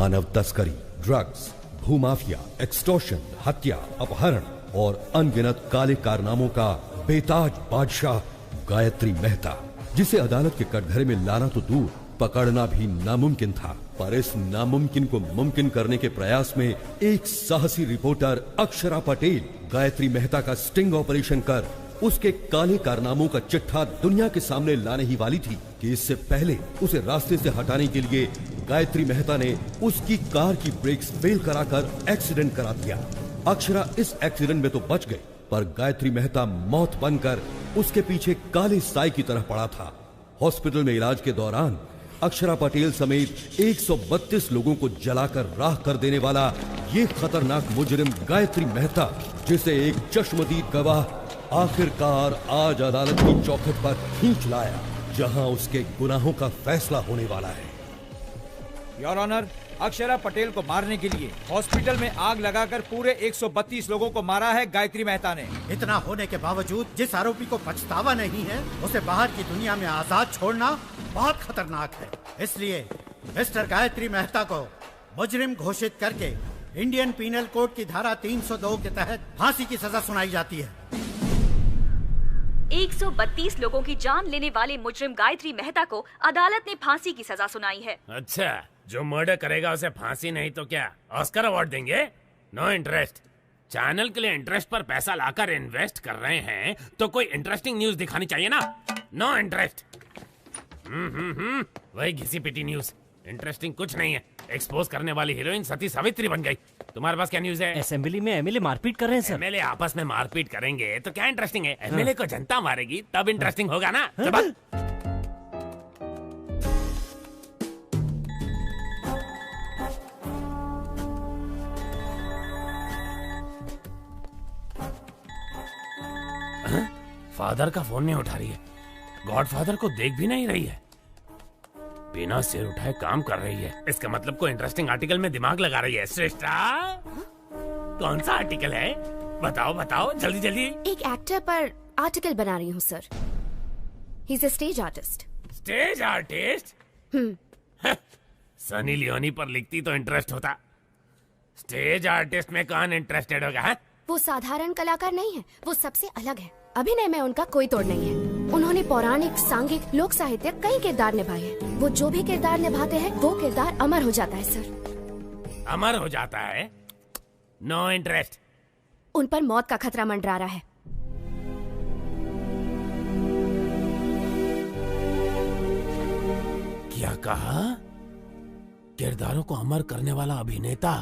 मानव तस्करी, drugs, भूमाफिया, extortion, हत्या, अपहरण और अनगिनत काले कारनामों का बेताज बादशाह गायत्री मेहता, जिसे अदालत के कटघरे में लाना तो दूर, पकड़ना भी नामुमकिन था। पर इस नामुमकिन को मुमकिन करने के प्रयास में एक साहसी रिपोर्टर अक्षरा पटेल गायत्री मेहता का स्टिंग ऑपरेशन कर उसके काले कारनामों का चिट्ठा दुनिया के सामने लाने ही वाली थी कि इससे पहले उसे रास्ते से हटाने के लिए गायत्री मेहता ने उसकी कार की ब्रेक्स फेल कराकर एक्सीडेंट करा दिया। अक्षरा इस एक्सीडेंट में तो बच गई, पर गायत्री मेहता मौत बनकर उसके पीछे काले साए की तरह पड़ा था। हॉस्पिटल में इलाज के दौरान अक्षरा पटेल समेत 132 लोगों को जलाकर राख कर देने वाला ये खतरनाक मुजरिम गायत्री मेहता, जिसे एक चश्मदीद गवाह आखिरकार आज अदालत की चौखट पर खींच लाया, जहां उसके गुनाहों का फैसला होने वाला है। योर ऑनर, अक्षरा पटेल को मारने के लिए हॉस्पिटल में आग लगाकर पूरे 132 लोगों को मारा है गायत्री मेहता ने। इतना होने के बावजूद जिस आरोपी को पछतावा नहीं है, उसे बाहर की दुनिया में आजाद छोड़ना बहुत खतरनाक है। इसलिए मिस्टर गायत्री मेहता को मुजरिम घोषित करके इंडियन पीनल कोड की धारा 302 के तहत फांसी की सजा सुनाई जाती है। 132 लोगों की जान लेने वाले मुजरिम गायत्री मेहता को अदालत ने फांसी की सजा सुनाई है। अच्छा, जो मर्डर करेगा उसे फांसी नहीं तो क्या ऑस्कर अवार्ड देंगे? No interest. चैनल के लिए इंटरेस्ट पर पैसा लाकर इन्वेस्ट कर रहे हैं तो कोई इंटरेस्टिंग न्यूज दिखानी चाहिए ना। No interest. वही घिसी पिटी न्यूज, इंटरेस्टिंग कुछ नहीं है। एक्सपोज करने वाली हीरोइन सती सावित्री बन गई। तुम्हारे पास क्या न्यूज है? असेंबली में एमएलए मारपीट कर रहे हैं सर। एमएलए आपस में मारपीट करेंगे तो क्या इंटरेस्टिंग है? एमएलए को जनता मारेगी तब इंटरेस्टिंग होगा ना। फादर का फोन नहीं उठा रही है, गॉडफादर को देख भी नहीं रही है, बिना सिर उठाए काम कर रही है। इसका मतलब कोई इंटरेस्टिंग आर्टिकल में दिमाग लगा रही है। श्रेष्ठा, कौन सा आर्टिकल है? बताओ बताओ जल्दी जल्दी। एक एक्टर पर आर्टिकल बना रही हूँ sir. He is a stage artist. Stage artist? Sunny Leone पर लिखती तो इंटरेस्ट होता। स्टेज आर्टिस्ट में कौन इंटरेस्टेड होगा? है? वो साधारण कलाकार नहीं है, वो सबसे अलग है। अभिनय में उनका कोई तोड़ नहीं है। उन्होंने पौराणिक, सांघिक, लोक साहित्य कई किरदार निभाए हैं। वो जो भी किरदार निभाते हैं वो किरदार अमर हो जाता है सर। अमर हो जाता है? No interest. उन पर मौत का खतरा मंडरा रहा है। क्या कहा? किरदारों को अमर करने वाला अभिनेता,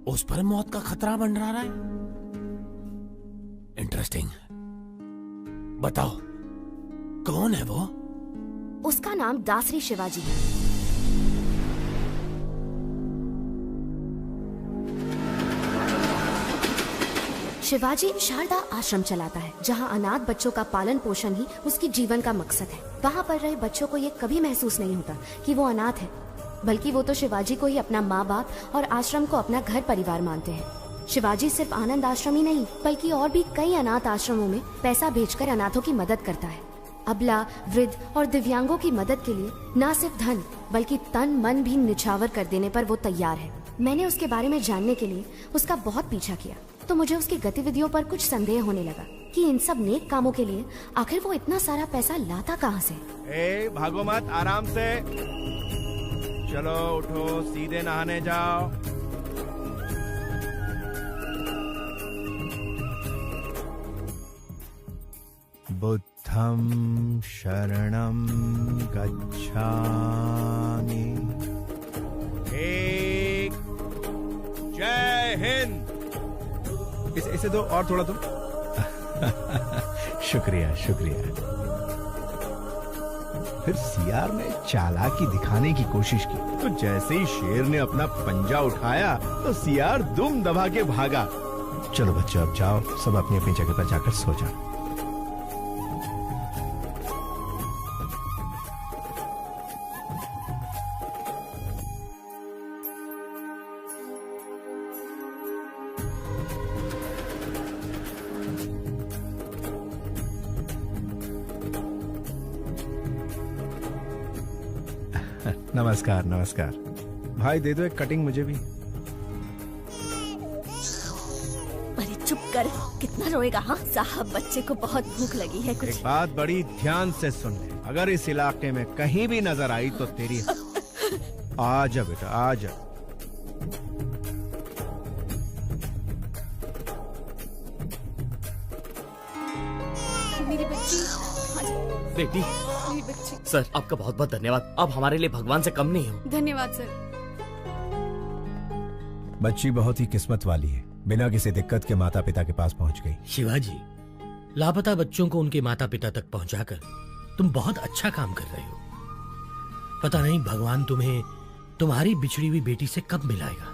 उस पर मौत का खतरा मंडरा रहा है? इंटरेस्टिंग। बताओ कौन है वो? उसका नाम दासरी शिवाजी है। शिवाजी शारदा आश्रम चलाता है, जहां अनाथ बच्चों का पालन पोषण ही उसकी जीवन का मकसद है। वहां पर रहे बच्चों को ये कभी महसूस नहीं होता कि वो अनाथ है, बल्कि वो तो शिवाजी को ही अपना माँ बाप और आश्रम को अपना घर परिवार मानते हैं। शिवाजी सिर्फ आनंद आश्रम ही नहीं, बल्कि और भी कई अनाथ आश्रमों में पैसा भेजकर अनाथों की मदद करता है। अबला, वृद्ध और दिव्यांगों की मदद के लिए न सिर्फ धन बल्कि तन मन भी निछावर कर देने पर वो तैयार है। मैंने उसके बारे में जानने के लिए उसका बहुत पीछा किया, तो मुझे उसकी गतिविधियों पर कुछ संदेह होने लगा कि इन सब नेक कामों के लिए आखिर वो इतना सारा पैसा लाता कहाँ से। भागो मत, आराम से चलो, उठो, सीधे नहाने जाओ। बुद्धं शरणं गच्छामि। एक जय हिंद। इसे दो और थोड़ा दो। शुक्रिया शुक्रिया। फिर सीआर ने चालाकी दिखाने की कोशिश की, तो जैसे ही शेर ने अपना पंजा उठाया तो सीआर दुम दबा के भागा। चलो बच्चों, अब जाओ, सब अपनी अपनी जगह पर जाकर सो जाओ। नमस्कार नमस्कार। भाई दे दो एक कटिंग मुझे भी। अरे चुप कर, कितना रोएगा? हाँ साहब, बच्चे को बहुत भूख लगी है। कुछ एक बात बड़ी ध्यान से सुन ले, अगर इस इलाके में कहीं भी नजर आई तो तेरी आ जा बेटा, आ जा। मेरी बच्ची, बेटी। मेरी बच्ची। सर आपका बहुत बहुत धन्यवाद, आप हमारे लिए भगवान से कम नहीं हो। धन्यवाद सर। बच्ची बहुत ही किस्मत वाली है, बिना किसी दिक्कत के माता पिता के पास पहुंच गई। शिवाजी, लापता बच्चों को उनके माता पिता तक पहुंचाकर तुम बहुत अच्छा काम कर रहे हो। पता नहीं भगवान तुम्हें तुम्हारी बिछड़ी हुई बेटी से कब मिलाएगा।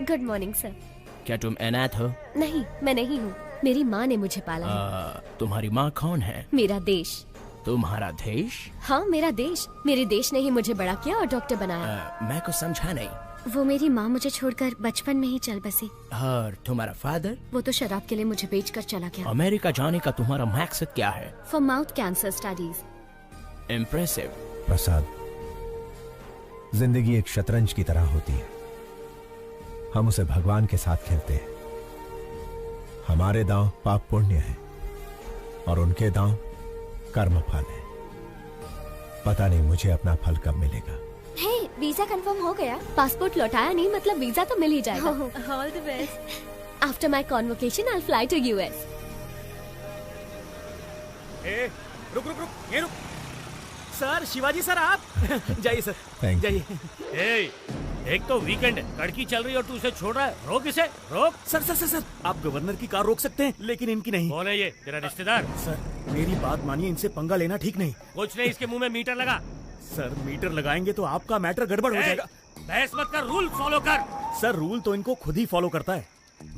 Good morning sir. क्या तुम अनाथ हो? नहीं, मैं नहीं हूँ, मेरी माँ ने मुझे पाला है। तुम्हारी माँ कौन है? मेरा देश। तुम्हारा देश? हाँ मेरा देश, मेरे देश ने ही मुझे बड़ा किया और डॉक्टर बनाया। मैं कुछ समझा नहीं। वो मेरी माँ मुझे छोड़कर बचपन में ही चल बसी। और तुम्हारा फादर? वो तो शराब के लिए मुझे बेचकर चला गया। अमेरिका जाने का तुम्हारा मकसद क्या है? For mouth cancer studies. Impressive. Prasad, जिंदगी एक शतरंज की तरह होती है, हम उसे भगवान के साथ खेलते हैं। हमारे दांव पाप पुण्य है और उनके दांव कर्म फल है। पता नहीं मुझे अपना फल कब मिलेगा। हे, वीजा कंफर्म हो गया। पासपोर्ट लौटाया नहीं, मतलब वीजा तो मिल ही जाएगा। All the best. After my convocation I fly to US. रुक रुक रुक, ये रुक। सर, शिवाजी सर आप जाइए सर, जाइए। एक तो वीकेंड है, लड़की चल रही है और तू उसे छोड़ रहा है। रोक इसे, रोक। सर सर सर सर, आप गवर्नर की कार रोक सकते हैं लेकिन इनकी नहीं। कौन है ये? तेरा रिश्तेदार? सर मेरी बात मानिए, इनसे पंगा लेना ठीक नहीं। कुछ नहीं, इसके मुंह में मीटर लगा। सर मीटर लगाएंगे तो आपका मैटर गड़बड़ हो जाएगा। बहस मत कर, रूल फॉलो कर। सर रूल तो इनको खुद ही फॉलो करता है।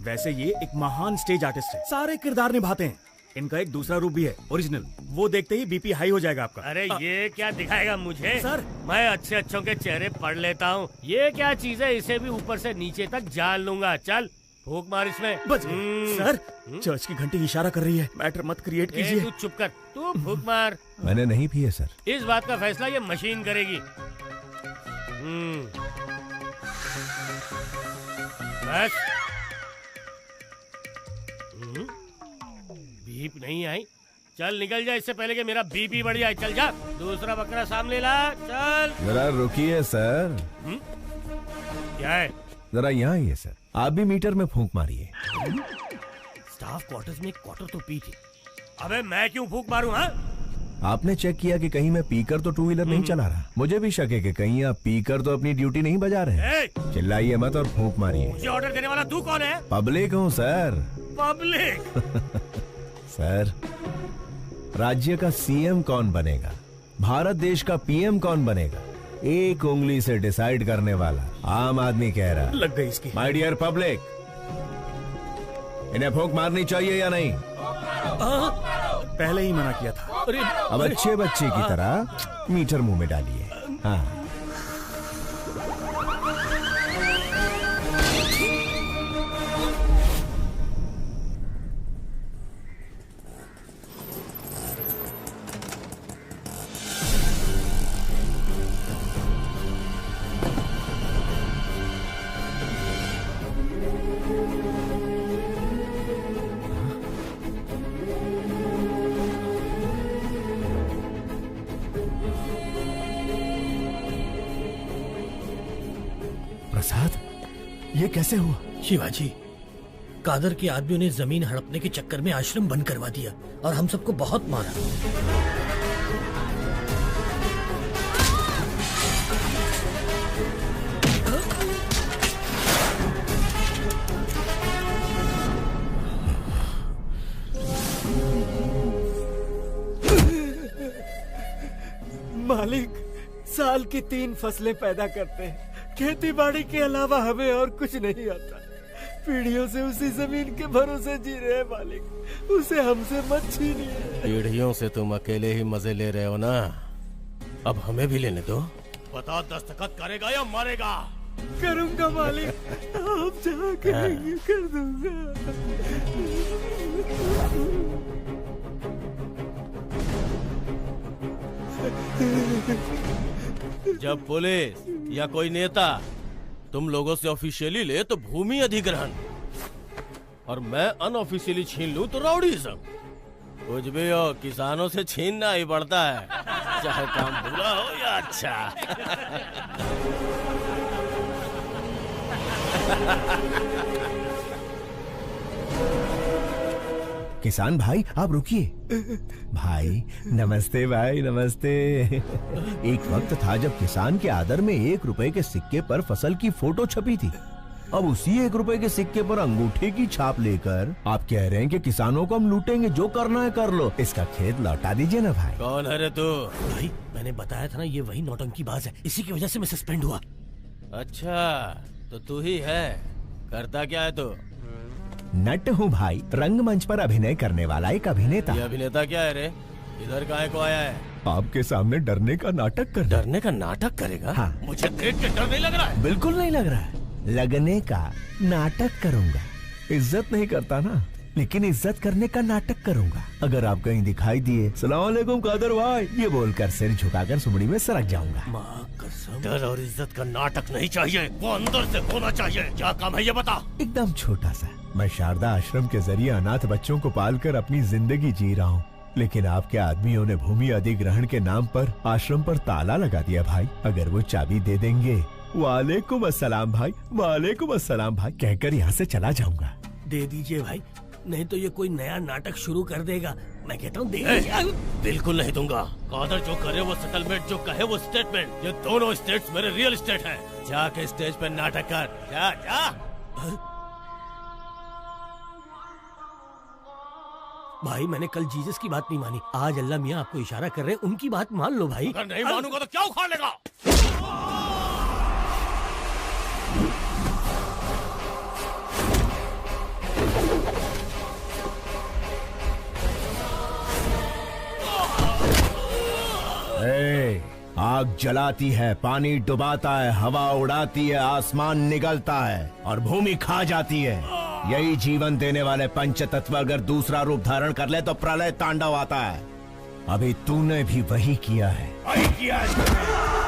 वैसे ये एक महान स्टेज आर्टिस्ट है, सारे किरदार निभाते हैं। इनका एक दूसरा रूप भी है, ओरिजिनल। वो देखते ही बीपी हाई हो जाएगा आपका। अरे ये क्या दिखाएगा मुझे? सर मैं अच्छे अच्छों के चेहरे पढ़ लेता हूँ। ये क्या चीज है? इसे भी ऊपर से नीचे तक जान लूंगा। चल फूक मार इसमें। बच गए। सर चर्च की घंटी इशारा कर रही है, मैटर मत क्रिएट कीजिए। तू चुप कर, तू फूक मार। मैंने नहीं पिए सर। इस बात का फैसला ये मशीन करेगी। बस। बीप नहीं आई। चल निकल जा इससे पहले कि मेरा बीपी बढ़ जाए। चल जा, दूसरा बकरा सामने ला। चल जरा रुकिए सर। क्या है? जरा यहाँ आइए सर, आप भी मीटर में फूंक मारिए। स्टाफ क्वार्टर्स में एक क्वार्टर तो पी थी। अबे मैं क्यों फूंक मारूं? हाँ, आपने चेक किया कि कहीं मैं पीकर तो टू व्हीलर नहीं चला रहा। मुझे भी शक है कि कहीं आप पीकर तो अपनी ड्यूटी नहीं बजा रहे हैं। चिल्लाइए मत और फूंक मारिए। मुझे ऑर्डर देने वाला तू कौन है? पब्लिक हूँ सर। पब्लिक? सर, राज्य का सीएम कौन बनेगा, भारत देश का पीएम कौन बनेगा, एक उंगली से डिसाइड करने वाला आम आदमी कह रहा। लग गई इसकी। माय डियर पब्लिक, इन्हें फूंक मारनी चाहिए या नहीं? पहले ही मना किया था। अब अच्छे बच्चे की तरह मीटर मुंह में डालिए। हाँ। प्रसाद, ये कैसे हुआ? शिवाजी, कादर के आदमियों ने जमीन हड़पने के चक्कर में आश्रम बंद करवा दिया और हम सबको बहुत मारा। मालिक, साल की 3 फसलें पैदा करते हैं, खेती बाड़ी के अलावा हमें और कुछ नहीं आता। पीढ़ियों से उसी जमीन के भरोसे जी रहे हैं मालिक, उसे हमसे मत छीनिए। पीढ़ियों से तुम अकेले ही मजे ले रहे हो ना, अब हमें भी लेने दो। बता, दस्तखत करेगा या मारेगा? करूंगा मालिक, आप जहाँ कहेंगे कर दूंगा। जब पुलिस या कोई नेता तुम लोगों से ऑफिशियली ले तो भूमि अधिग्रहण, और मैं अनऑफिशियली छीन लूं तो राउडीज़म। कुछ भी हो, किसानों से छीनना ही पड़ता है, चाहे काम बुरा हो या अच्छा। किसान भाई आप रुकिए। भाई नमस्ते, भाई नमस्ते। एक वक्त था जब किसान के आदर में 1 रुपए के सिक्के पर फसल की फोटो छपी थी। अब उसी 1 रुपए के सिक्के पर अंगूठे की छाप लेकर आप कह रहे हैं कि किसानों को हम लूटेंगे, जो करना है कर लो, इसका खेत लौटा दीजिए ना भाई। कौन है रे तू? भाई मैंने बताया था ना, ये वही नौटंकीबाज है, इसी की वजह से मैं सस्पेंड हुआ। अच्छा तो तू ही है, करता क्या है तू? नट हूँ भाई, रंगमंच पर अभिनय करने वाला एक अभिनेता। ये अभिनेता क्या है रे? इधर काहे को आया है? आपके सामने डरने का नाटक कर। डरने का नाटक करेगा? हाँ। मुझे देख के डर नहीं लग रहा है? बिल्कुल नहीं लग रहा है। लगने का नाटक करूंगा। इज्जत नहीं करता ना, लेकिन इज्जत करने का नाटक करूंगा। अगर आप कहीं दिखाई दिए सलाम अलैकुम कादर भाई ये बोलकर सिर झुकाकर सुमड़ी में सरक जाऊंगा। माँ कसम, डर और इज्जत का नाटक नहीं चाहिए, वो अंदर से होना चाहिए। क्या काम है ये बता। एकदम छोटा सा। मैं शारदा आश्रम के जरिए अनाथ बच्चों को पालकर अपनी जिंदगी जी रहा हूँ, लेकिन आपके आदमियों ने भूमि अधिग्रहण के नाम पर आश्रम पर ताला लगा दिया भाई। अगर वो चाबी दे देंगे, वालेकुम अस्सलाम भाई, वालेकुम अस्सलाम भाई कहकर यहाँ से चला जाऊंगा। दे दीजिए भाई, नहीं तो ये कोई नया नाटक शुरू कर देगा। मैं कहता हूँ दे। बिल्कुल नहीं दूंगा। कादर जो करे वो सेटलमेंट, जो कहे वो स्टेटमेंट। ये दोनों स्टेट्स मेरे रियल स्टेट हैं। जाके स्टेज पे नाटक कर, जा जा। भाई मैंने कल जीसस की बात नहीं मानी, आज अल्लाह मियाँ आपको इशारा कर रहे हैं, उनकी बात मान लो भाई। अगर नहीं मानूंगा तो क्या उखाड़ लेगा? आग जलाती है, पानी डुबाता है, हवा उड़ाती है, आसमान निगलता है और भूमि खा जाती है। यही जीवन देने वाले पंचतत्व अगर दूसरा रूप धारण कर ले तो प्रलय तांडव आता है। अभी तूने भी वही किया है। वही किया है।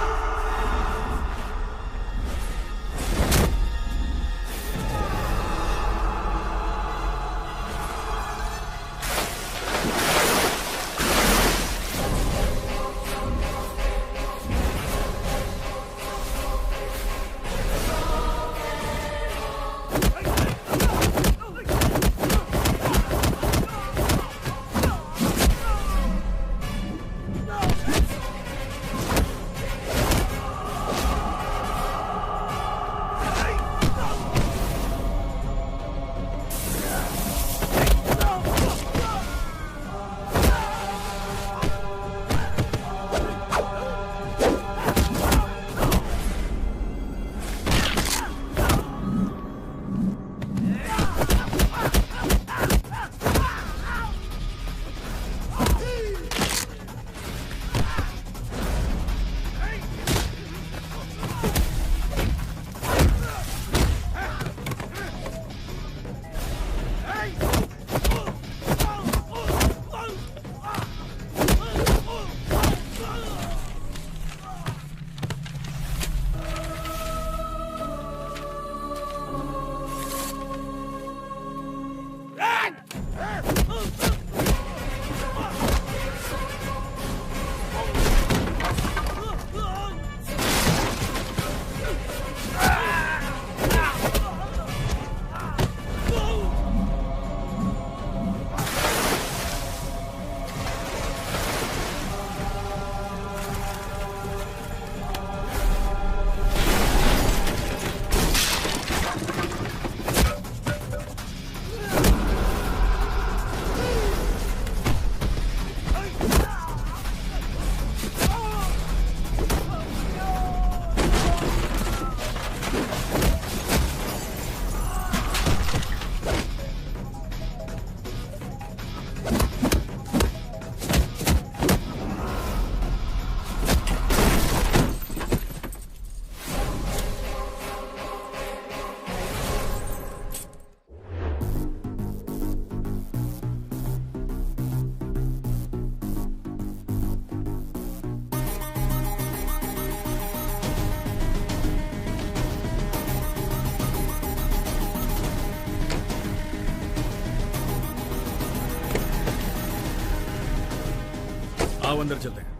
आओ अंदर चलते हैं।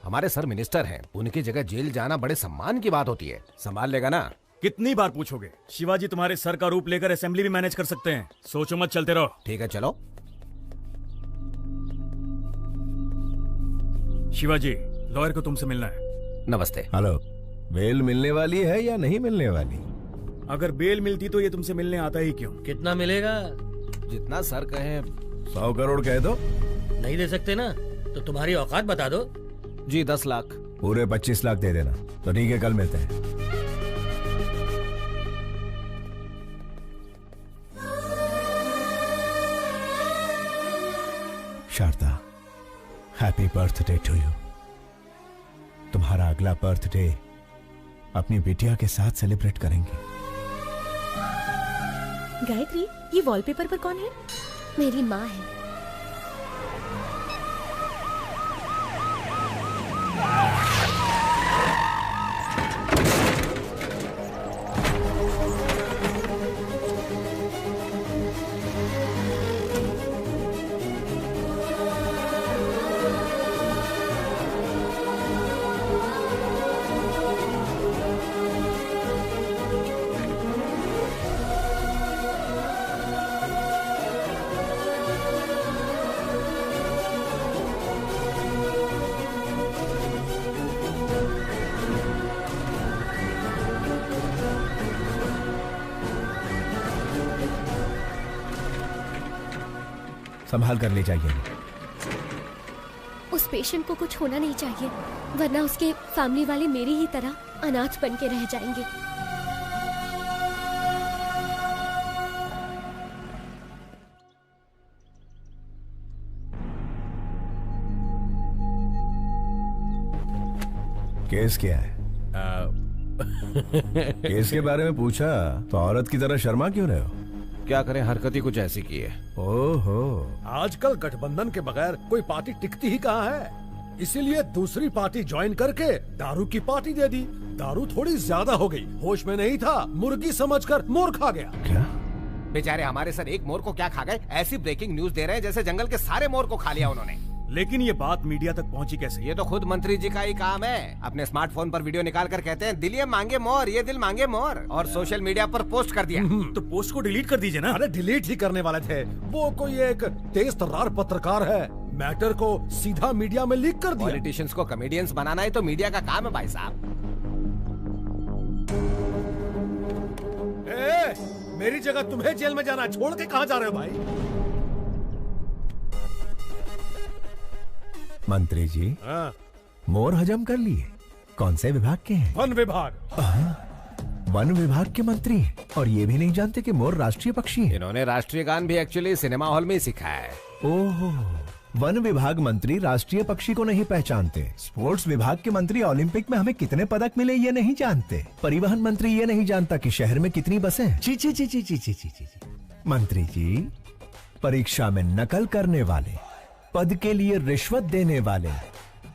हमारे सर मिनिस्टर हैं, उनकी जगह जेल जाना बड़े सम्मान की बात होती है। संभाल लेगा ना? कितनी बार पूछोगे? शिवाजी तुम्हारे सर का रूप लेकर असेंबली भी मैनेज कर सकते हैं। सोचो मत, चलते रहो। ठीक है चलो। शिवाजी, लॉयर को तुमसे मिलना है। नमस्ते। हेलो, बेल मिलने वाली है या नहीं मिलने वाली? अगर बेल मिलती तो ये तुमसे मिलने आता ही क्यों? कितना मिलेगा? जितना सर कहे। 100 करोड़ कह दो। नहीं दे सकते ना तो तुम्हारी औकात बता दो। जी 10 लाख। पूरे 25 लाख दे देना। तो ठीक है, कल मिलते हैं। Sharda, happy birthday to you. तुम्हारा अगला बर्थडे अपनी बिटिया के साथ सेलिब्रेट करेंगे। गायत्री, ये वॉलपेपर पर कौन है? मेरी माँ है। संभाल कर ले जाइए। उस पेशेंट को कुछ होना नहीं चाहिए, वरना उसके फैमिली वाले मेरी ही तरह अनाथ बन के रह जाएंगे। केस क्या है? केस के बारे में पूछा तो औरत की तरह शर्मा क्यों रहे हो? क्या करें, हरकत ही कुछ ऐसी की है। ओहो, आजकल गठबंधन के बगैर कोई पार्टी टिकती ही कहाँ है, इसीलिए दूसरी पार्टी ज्वाइन करके दारू की पार्टी दे दी। दारू थोड़ी ज्यादा हो गई, होश में नहीं था, मुर्गी समझकर मोर खा गया। क्या? बेचारे हमारे सर एक मोर को क्या खा गए? ऐसी ब्रेकिंग न्यूज दे रहे हैं जैसे जंगल के सारे मोर को खा लिया उन्होंने। लेकिन ये बात मीडिया तक पहुंची कैसे? ये तो खुद मंत्री जी का ही काम है। अपने स्मार्टफोन पर वीडियो निकाल कर कहते हैं दिल ये मांगे मोर, ये दिल मांगे मोर, और सोशल मीडिया पर पोस्ट कर दिया। तो पोस्ट को डिलीट कर दीजिए ना। अरे डिलीट ही करने वाले थे, वो कोई एक तेज तर्रार पत्रकार है, मैटर को सीधा मीडिया में लीक कर दिया। पॉलिटिशियंस को कॉमेडियंस बनाना ही तो मीडिया का काम है भाई साहब। मेरी जगह तुम्हें जेल में जाना, छोड़ के कहाँ जा रहे हो भाई? मंत्री जी, मोर हजम कर लिए। कौन से विभाग के हैं? वन विभाग। वन विभाग के मंत्री हैं और ये भी नहीं जानते कि मोर राष्ट्रीय पक्षी है। इन्होंने राष्ट्रीय गान भी एक्चुअली सिनेमा हॉल में ही सीखा है। ओहो, वन विभाग मंत्री राष्ट्रीय पक्षी को नहीं पहचानते। स्पोर्ट्स विभाग के मंत्री ओलंपिक में हमें कितने पदक मिले ये नहीं जानते। परिवहन मंत्री ये नहीं जानता कि शहर में कितनी बसें हैं। ची ची ची ची ची ची ची। मंत्री जी, परीक्षा में नकल करने वाले, पद के लिए रिश्वत देने वाले,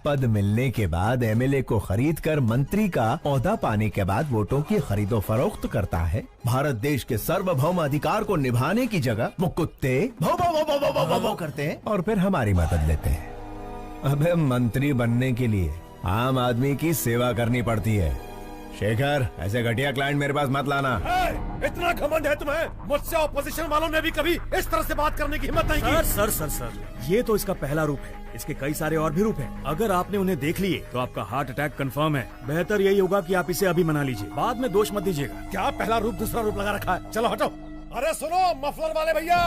पद मिलने के बाद एमएलए को खरीद कर मंत्री का ओहदा पाने के बाद वोटों की खरीदो फरोख्त करता है। भारत देश के सार्वभौम अधिकार को निभाने की जगह वो कुत्ते भौ भौ भौ भौ भौ भौ भौ भौ करते हैं और फिर हमारी मदद लेते हैं। अबे मंत्री बनने के लिए आम आदमी की सेवा करनी पड़ती है। शेखर, ऐसे घटिया क्लाइंट मेरे पास मत लाना। इतना घमंड है तुम्हें? मुझसे ऑपोजिशन वालों ने भी कभी इस तरह से बात करने की हिम्मत नहीं की। सर, ये तो इसका पहला रूप है। इसके कई सारे और भी रूप हैं। अगर आपने उन्हें देख लिए तो आपका हार्ट अटैक कंफर्म है। बेहतर यही होगा कि आप इसे अभी मना लीजिए, बाद में दोष मत दीजिएगा। क्या पहला रूप दूसरा रूप लगा रखा है? चलो हटो। अरे सुनो मफलर वाले भैया,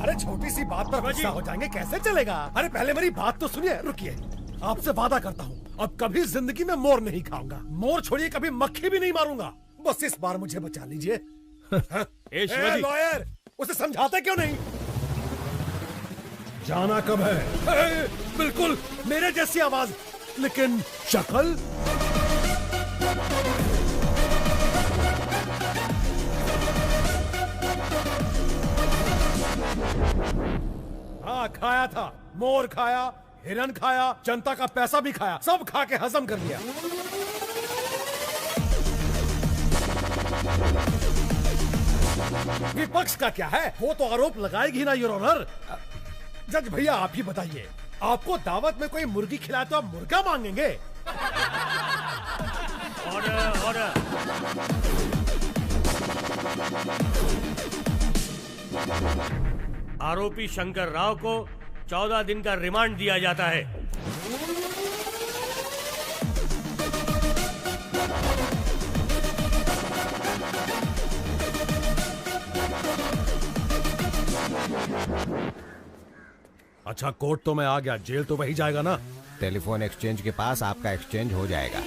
अरे छोटी सी बात पर गुस्सा हो जाएंगे, कैसे चलेगा? अरे पहले मेरी बात तो सुनिए। रुकिए, आपसे वादा करता हूँ अब कभी जिंदगी में मोर नहीं खाऊंगा। मोर छोड़िए, कभी मक्खी भी नहीं मारूंगा। बस इस बार मुझे बचा लीजिए। लॉयर, उसे समझाते क्यों नहीं? जाना कब है? बिल्कुल मेरे जैसी आवाज, लेकिन शक्ल। हाँ, खाया था, मोर खाया, हिरन खाया, जनता का पैसा भी खाया, सब खा के हजम कर लिया। विपक्ष का क्या है? वो तो आरोप लगाएगी ना योर ऑनर। जज भैया आप ही बताइए, आपको दावत में कोई मुर्गी खिलाए तो आप मुर्गा मांगेंगे? Order order. आरोपी शंकर राव को 14 दिन का रिमांड दिया जाता है। अच्छा, कोर्ट तो मैं आ गया, जेल तो वही जाएगा ना? टेलीफोन एक्सचेंज के पास आपका एक्सचेंज हो जाएगा।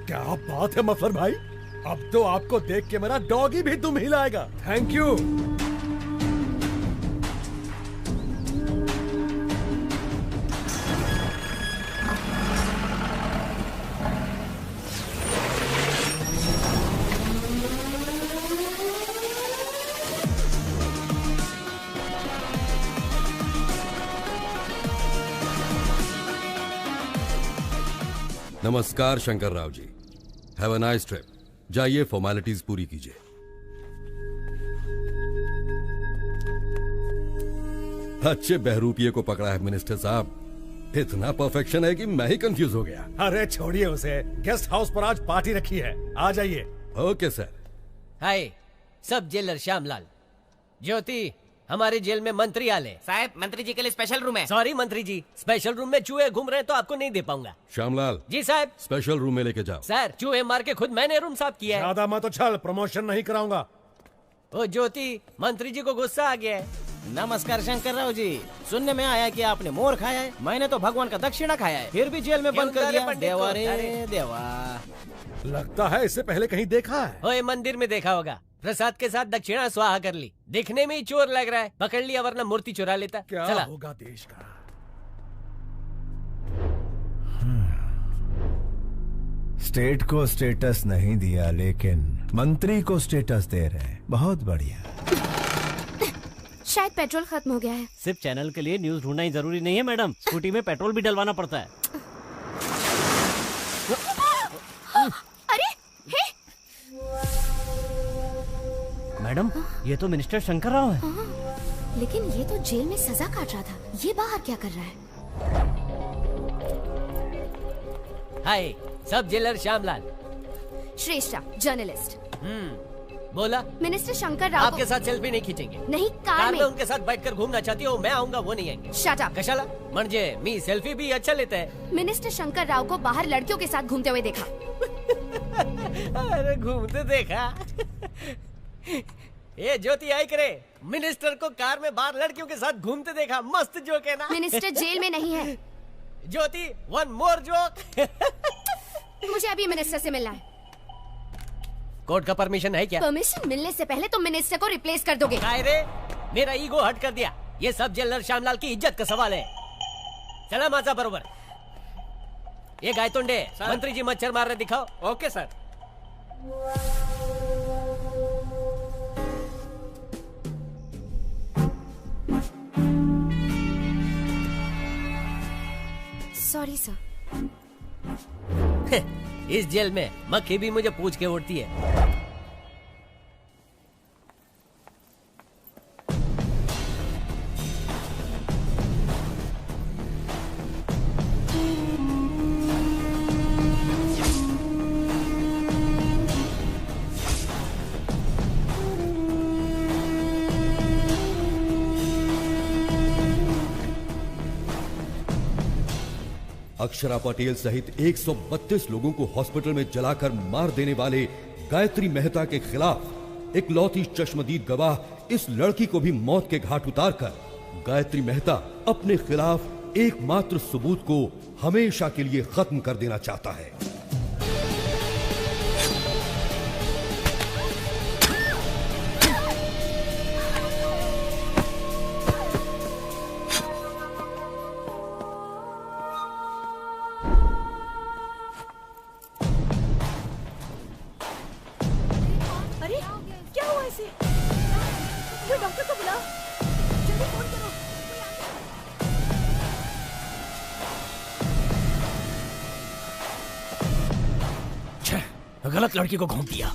क्या बात है मफलर भाई, अब तो आपको देख के मेरा डॉगी भी दुम हिलाएगा। Thank you. नमस्कार Shankar Rao ji, have a nice trip. जाइए फॉर्मेलिटीज पूरी कीजिए। अच्छे बहरूपिये को पकड़ा है मिनिस्टर साहब। इतना परफेक्शन है कि मैं ही कंफ्यूज हो गया। अरे छोड़िए उसे, गेस्ट हाउस पर आज पार्टी रखी है, आ जाइए। Okay sir. हाय, सब जेलर श्यामलाल। ज्योति, हमारे जेल में मंत्री आले। साहब, मंत्री जी के लिए स्पेशल रूम है। सॉरी मंत्री जी, स्पेशल रूम में चूहे घूम रहे हैं तो आपको नहीं दे पाऊंगा। श्यामलाल जी साहब। स्पेशल रूम में लेके जाओ। सर, चूहे मार के खुद मैंने रूम साफ किया है। ज्यादा मत उछल, प्रमोशन नहीं कराऊंगा। ओ ज्योति, मंत्री जी को गुस्सा आ गया है। नमस्कार शंकर राव जी, सुनने में आया कि आपने मोर खाया है। मैंने तो भगवान का दक्षिणा खाया है, फिर भी जेल में बंद कर दिया। देवा रे देवा। लगता है इससे पहले कहीं देखा है। ओए, मंदिर में देखा होगा। प्रसाद के साथ दक्षिणा स्वाहा कर ली। दिखने में ही चोर लग रहा है, पकड़ लिया वरना मूर्ति चुरा लेता। क्या चला। होगा देश का। स्टेट को स्टेटस नहीं दिया, लेकिन मंत्री को स्टेटस दे रहे हैं। बहुत बढ़िया। शायद पेट्रोल खत्म हो गया है। सिर्फ चैनल के लिए न्यूज ढूंढना ही जरूरी नहीं है मैडम, स्कूटी में पेट्रोल भी डलवाना पड़ता है। अरे हे! मैडम, ये तो मिनिस्टर शंकर राव है। लेकिन ये तो जेल में सजा काट रहा था, ये बाहर क्या कर रहा है? हाय, सब जेलर श्यामलाल। श्रेष्ठा, जर्नलिस्ट। बोला। मिनिस्टर शंकर राव आपके साथ सेल्फी नहीं खींचेंगे। नहीं, कार में उनके साथ बैठकर घूमना चाहती हो, मैं आऊंगा, वो नहीं आएंगे। Shut up. कशाला म्हणजे मी सेल्फी भी अच्छा लेता है। मिनिस्टर शंकर राव को बाहर लड़कियों के साथ घूमते हुए देखा। अरे घूमते देखा? ये ज्योति आई करे, मिनिस्टर को कार में बाहर लड़कियों के साथ घूमते देखा। मस्त जोक है ना? मिनिस्टर जेल में नहीं है। ज्योति, वन मोर जोक। मुझे अभी मिनिस्टर से मिलना है। कोर्ट का परमिशन है क्या? परमिशन मिलने से पहले तुम मिनिस्टर को रिप्लेस कर दोगे। काय रे, मेरा ईगो हट कर दिया। ये सब जेलर श्यामलाल की इज्जत का सवाल है। चला माझा बरोबर। ये गायतोंडे, मंत्री जी मच्छर मार रहे, दिखाओ। Okay sir. Sorry sir. इस जेल में मक्खी भी मुझे पूछ के उड़ती है। अक्षरा पटेल सहित 132 लोगों को हॉस्पिटल में जलाकर मार देने वाले गायत्री मेहता के खिलाफ इकलौती चश्मदीद गवाह इस लड़की को भी मौत के घाट उतारकर गायत्री मेहता अपने खिलाफ एकमात्र सबूत को हमेशा के लिए खत्म कर देना चाहता है। अरे क्या हुआ इसे? कोई डॉक्टर को बुलाओ, जल्दी फोन करो। गलत लड़की को घूम दिया।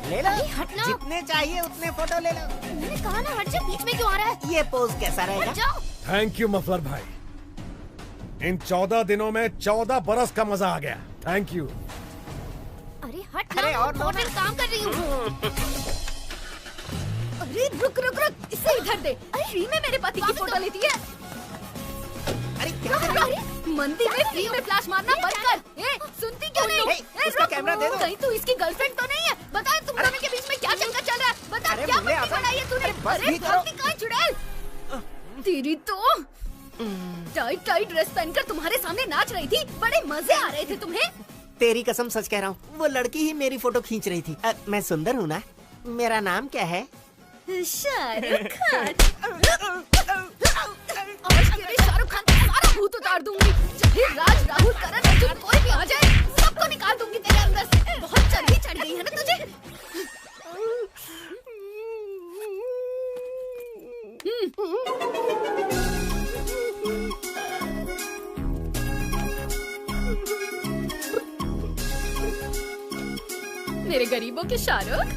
ले लो, जितने चाहिए उतने फोटो ले लो। मैंने कहा ना हट जा, बीच में क्यों आ रहा है? ये पोज कैसा रहेगा? थैंक यू मफलर भाई, इन 14 दिनों में 14 बरस का मजा आ गया। Thank you. अरे हट ना, और मॉडल काम कर रही हूँ। अरे रुक रुक रुक, इसे इधर दे। अरे फ्री में मेरे पति की फोटो लेती है। अरे क्या कर रही है? मंदिर में फ्री में फ्लैश मारना बंद कर। ए, सुनती क्यों नहीं? उसका कैमरा दे दो। कहीं तू इसकी गर्लफ्रेंड तो नहीं है? बता तुम दोनों के बीच में क्या चक्कर चल रहा है? बता क्या पट्टी बनाई है तूने? अरे गलती कहाँ चुड़ैल? तेरी तो टाइट टाइट ड्रेस पहनकर तुम्हारे सामने नाच रही थी, बड़े मजे आ रहे थे तुम्हें। तेरी कसम सच कह रहा हूँ, वो लड़की ही मेरी फोटो खींच रही थी। मैं सुंदर हूँ ना? मेरा नाम क्या है? शाहरुख खान। आज तेरे शाहरुख खान का सारा भूत उतार दूंगी। चाहे राज, राहुल, करण, अर्जुन कोई भी आ जाए, सबको निकाल दूंगी तेरे अंदर से। बहुत चर्बी चढ़ गई है ना तुझे? मेरे गरीबों के शाहरुख।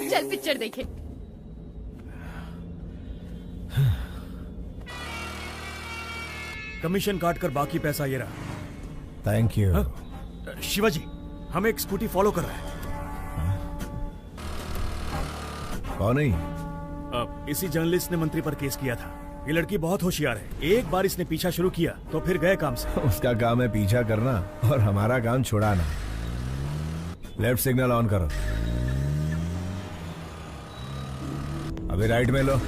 चल पिक्चर देखे। कमीशन काट कर बाकी पैसा ये रहा। Thank you. शिवाजी, हम एक स्कूटी फॉलो कर रहे हैं। कौन नहीं? इसी जर्नलिस्ट ने मंत्री पर केस किया था। ये लड़की बहुत होशियार है, एक बार इसने पीछा शुरू किया तो फिर गए काम से। उसका काम है पीछा करना और हमारा काम छुड़ाना। लेफ्ट सिग्नल ऑन करो। अभी राइट में लो।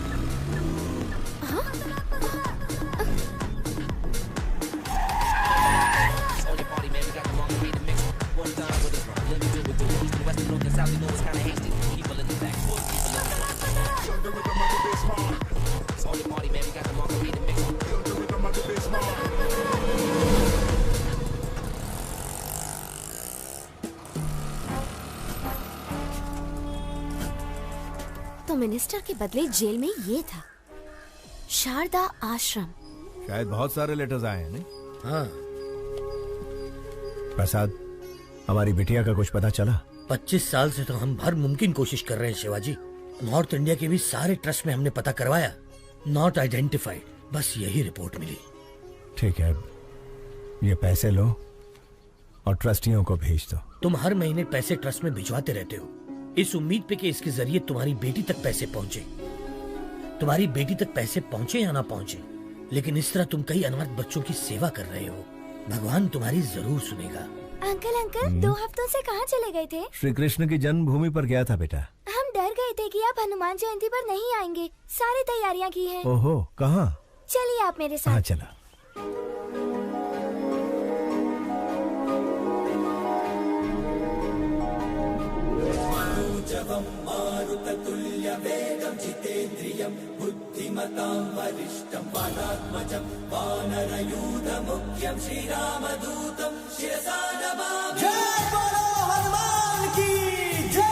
तो मिनिस्टर के बदले जेल में ये था, शारदा आश्रम। शायद बहुत सारे लेटर्स आए हैं, नहीं? हाँ। प्रसाद, हमारी बिटिया का कुछ पता चला? 25 साल से तो हम हर मुमकिन कोशिश कर रहे हैं शिवाजी। नॉर्थ इंडिया के भी सारे ट्रस्ट में हमने पता करवाया, नॉट आइडेंटिफाइड। बस यही रिपोर्ट मिली। ठीक है, ये पैसे लो और ट्रस्टियों को भेज दो। तुम हर महीने पैसे ट्रस्ट में भिजवाते रहते हो, इस उम्मीद पे कि इसके जरिए तुम्हारी बेटी तक पैसे पहुंचे। तुम्हारी बेटी तक पैसे पहुंचे या ना पहुंचे, लेकिन इस तरह तुम कई अनाथ बच्चों की सेवा कर रहे हो। भगवान तुम्हारी जरूर सुनेगा। अंकल 2 हफ्तों से कहाँ चले गए थे? श्री कृष्ण की जन्मभूमि पर गया था बेटा। हम डर गए थे कि आप हनुमान जयंती पर नहीं आएंगे। सारी तैयारियां की हैं। ओहो, कहाँ? चलिए आप मेरे साथ। हाँ चला। मारुततुल्य वेगं जितेन्द्रियं बुद्धिमतां वरिष्ठं वातात्मजं वानरयूथमुख्यं श्रीरामदूतं शिरसा नमामि। जय बोलो हनुमान की जय।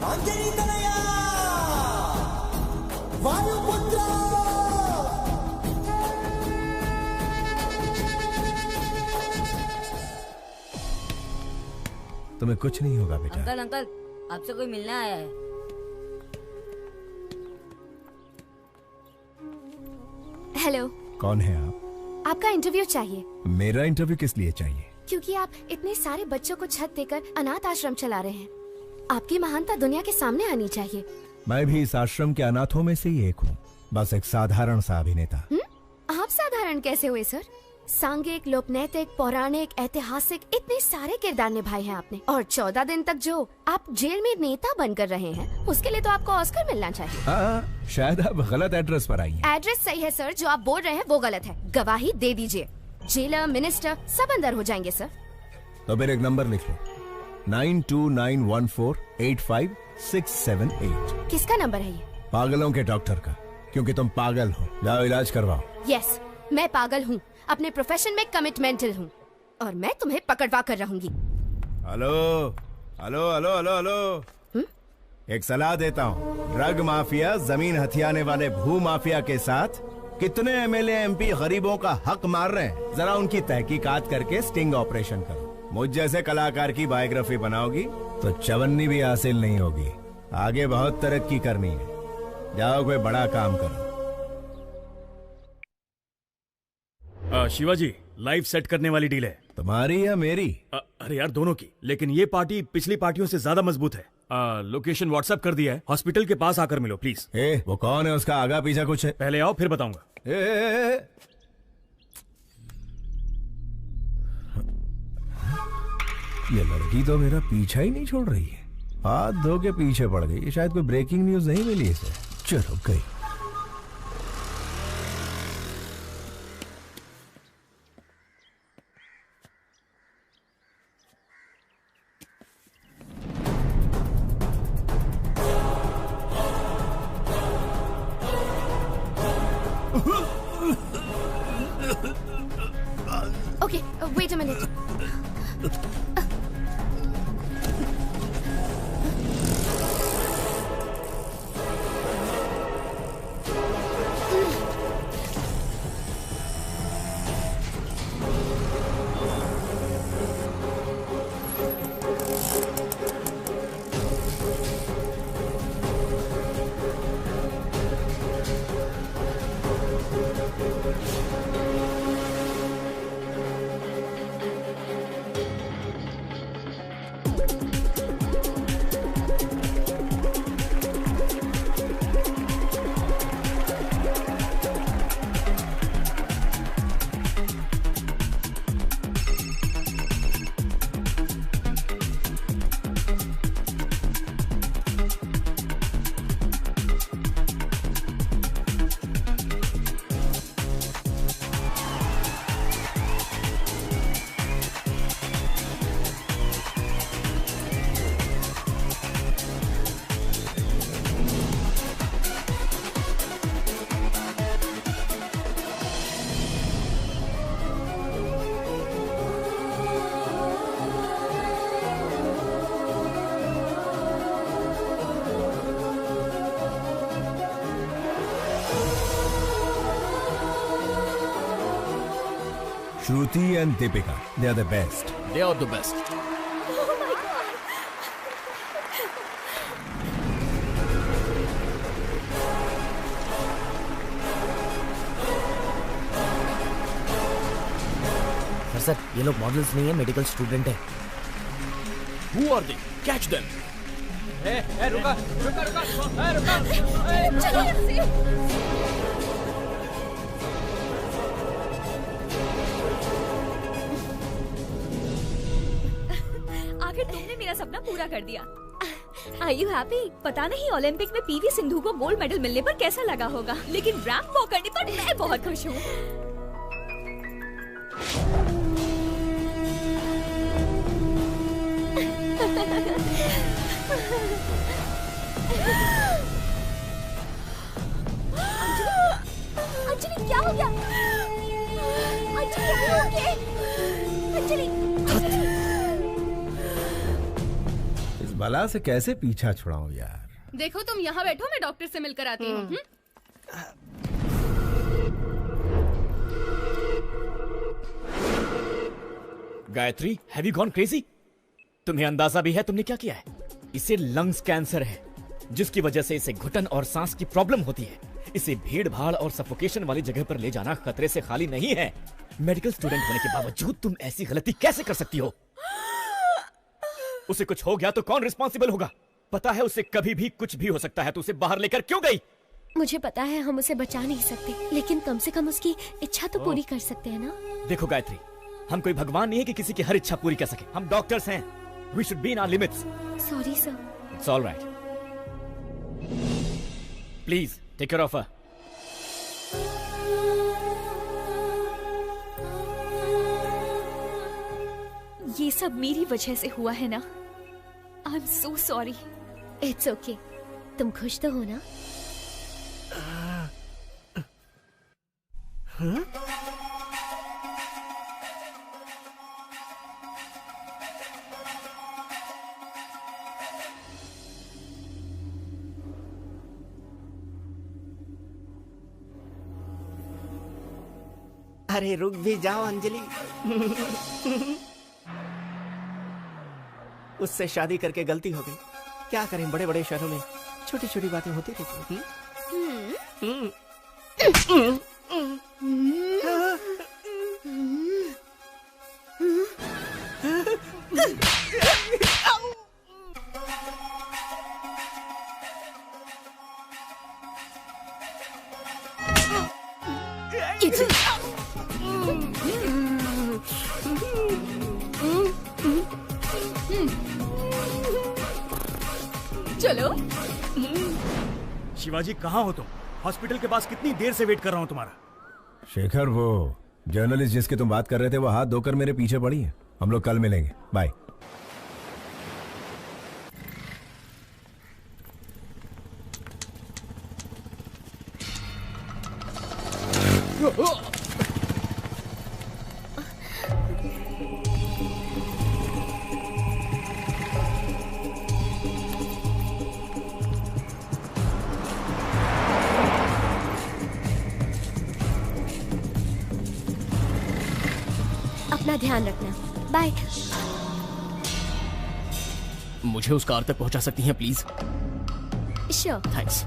अंजनी तनया वायुपुत्र तुम्हें कुछ नहीं होगा बेटा। अंकल अंकल, आपसे कोई मिलने आया है। हेलो। कौन है आप? आपका इंटरव्यू चाहिए। मेरा इंटरव्यू किस लिए चाहिए? क्योंकि आप इतने सारे बच्चों को छत देकर अनाथ आश्रम चला रहे हैं। आपकी महानता दुनिया के सामने आनी चाहिए। मैं भी इस आश्रम के अनाथों में से ही एक हूँ, बस एक साधारण सा अभिनेता। आप साधारण कैसे हुए सर? सांघिक, लोकनैतिक, पौराणिक, ऐतिहासिक इतने सारे किरदार निभाए हैं आपने, और 14 दिन तक जो आप जेल में नेता बनकर रहे हैं, उसके लिए तो आपको ऑस्कर मिलना चाहिए। शायद आप गलत एड्रेस पर आई हैं। एड्रेस सही है सर, जो आप बोल रहे हैं वो गलत है। गवाही दे दीजिए, जेलर, मिनिस्टर सब अंदर हो जाएंगे सर। तो फिर एक नंबर लिख लो, 9291485678। किसका नंबर है ये? पागलों के डॉक्टर का, क्योंकि तुम पागल हो। जाओ इलाज करवाओ। यस, मैं पागल हूँ, अपने प्रोफेशन में कमिटमेंटल हूँ, और मैं तुम्हें पकड़वा कर रहूंगी। Hello hello hello hello hello, एक सलाह देता हूँ। ड्रग माफिया, जमीन हथियाने वाले भू माफिया के साथ कितने एमएलए एमपी गरीबों का हक मार रहे हैं, जरा उनकी तहकीकात करके स्टिंग ऑपरेशन करो। मुझ जैसे कलाकार की बायोग्राफी बनाओगी तो चवन्नी भी हासिल नहीं होगी। आगे बहुत तरक्की करनी है, जाओ कोई बड़ा काम करो। शिवाजी, लाइव सेट करने वाली डील है। तुम्हारी या मेरी? अरे यार दोनों की, लेकिन ये पार्टी पिछली पार्टियों से ज्यादा मजबूत है। लोकेशन व्हाट्सएप कर दिया है, हॉस्पिटल के पास आकर मिलो प्लीज। वो कौन है, उसका आगा पीछा कुछ है? पहले आओ फिर बताऊंगा। ये लड़की तो मेरा पीछा ही नहीं छोड़ रही है, हाथ धो के पीछे पड़ गई। शायद कोई ब्रेकिंग न्यूज नहीं मिली इसे। चलो गई। Okay, wait a minute. Shruti and Deepika, they are the best. They are the best. Sir ये लोग मॉडल्स नहीं है, मेडिकल स्टूडेंट है। Who are they? Catch them. रुका रुका रुका रुका। आखिर तुमने मेरा सपना पूरा कर दिया। Are you happy? पता नहीं ओलंपिक में पीवी सिंधु को गोल्ड मेडल मिलने पर कैसा लगा होगा, लेकिन रैंप वॉक करने पर मैं बहुत खुश हूँ। अंजलि क्या हो गया? Anjali are you okay? Anjali इस बला से कैसे पीछा छुड़ाऊं यार। देखो तुम यहाँ बैठो, मैं डॉक्टर से मिलकर आती हूँ। Gayatri, have you gone crazy? तुम्हें अंदाजा भी है तुमने क्या किया है? इसे लंग्स कैंसर है, जिसकी वजह से इसे घुटन और सांस की प्रॉब्लम होती है। इसे भीड़ भाड़ और सफोकेशन वाली जगह पर ले जाना खतरे से खाली नहीं है। मेडिकल स्टूडेंट होने के बावजूद तुम ऐसी गलती कैसे कर सकती हो? उसे कुछ हो गया तो कौन रिस्पॉन्सिबल होगा? पता है उसे कभी भी कुछ भी हो सकता है, तो उसे बाहर लेकर क्यों गई? मुझे पता है हम उसे बचा नहीं सकते, लेकिन कम से कम उसकी इच्छा तो पूरी कर सकते हैं ना। देखो गायत्री, हम कोई भगवान नहीं है कि किसी की हर इच्छा पूरी कर सके। हम डॉक्टर्स हैं। We should be in our limits. Sorry, sir. It's all right. Please, take care of her. ये सब मेरी वजह से हुआ है ना। I'm so sorry. It's okay. तुम खुश तो हो ना? हाँ? अरे रुक भी जाओ अंजलि। उससे शादी करके गलती हो गई। क्या करें, बड़े बड़े शहरों में छोटी छोटी बातें होती रहती हैं। चलो। शिवाजी कहाँ हो तुम? हॉस्पिटल के पास कितनी देर से वेट कर रहा हूँ तुम्हारा। शेखर, वो जर्नलिस्ट जिसकी तुम बात कर रहे थे वो हाथ धोकर मेरे पीछे पड़ी है। हम लोग कल मिलेंगे। बाय। अपना ध्यान रखना। बाय। मुझे उस कार तक पहुंचा सकती हैं प्लीज? श्योर। थैंक्स।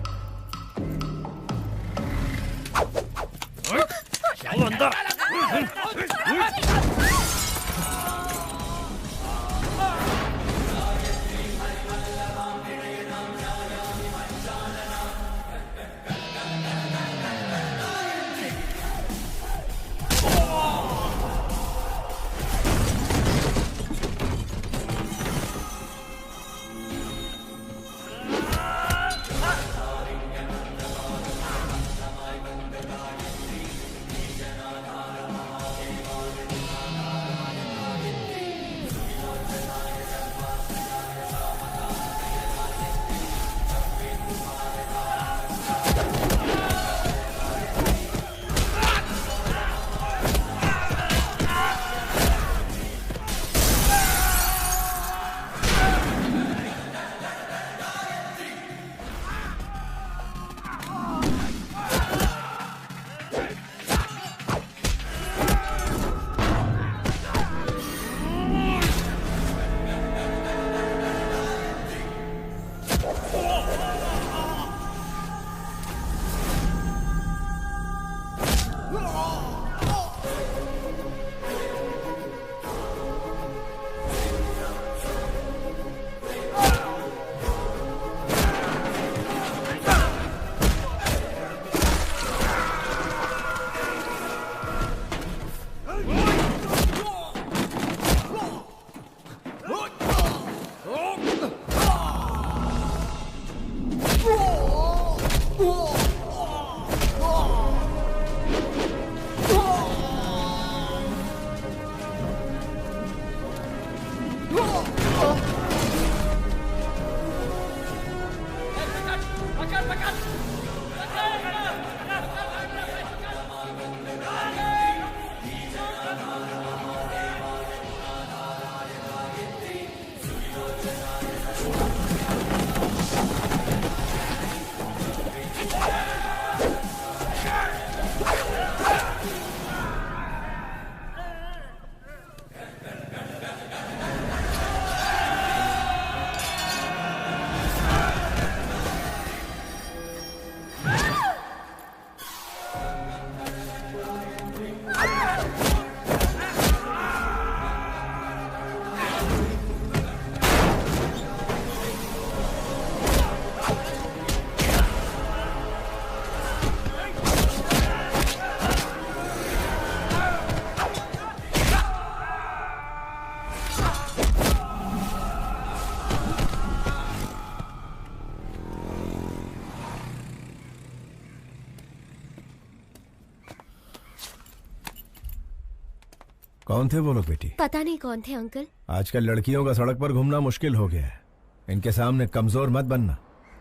कौन थे वो लोग बेटी? पता नहीं कौन थे अंकल। आजकल लड़कियों का सड़क पर घूमना मुश्किल हो गया है। इनके सामने कमजोर मत बनना,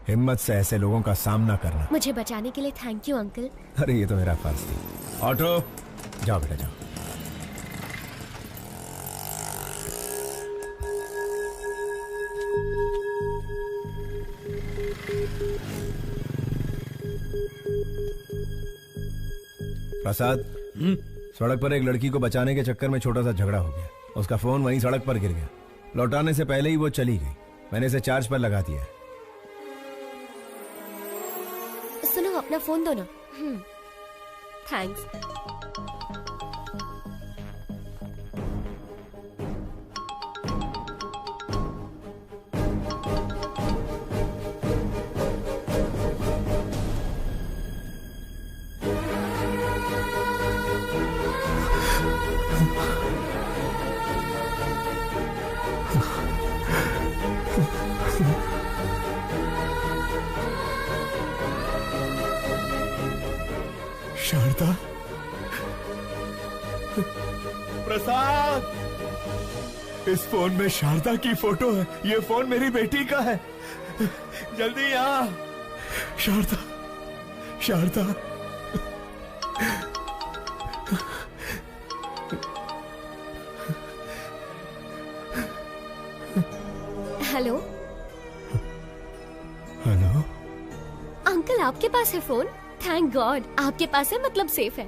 हिम्मत से ऐसे लोगों का सामना करना। मुझे बचाने के लिए थैंक यू अंकल। अरे ये तो मेरा फर्ज थी। ऑटो जाओ बेटा जाओ। प्रसाद, सड़क पर एक लड़की को बचाने के चक्कर में छोटा सा झगड़ा हो गया। उसका फोन वहीं सड़क पर गिर गया। लौटाने से पहले ही वो चली गई। मैंने इसे चार्ज पर लगा दिया। सुनो, अपना फोन दो ना। थैंक्स। शारदा, प्रसाद, इस फोन में शारदा की फोटो है। ये फोन मेरी बेटी का है। जल्दी आ। Sharda, Sharda. Hello. Hello uncle, आपके पास है फोन? थैंक गॉड, आपके पास है मतलब सेफ है।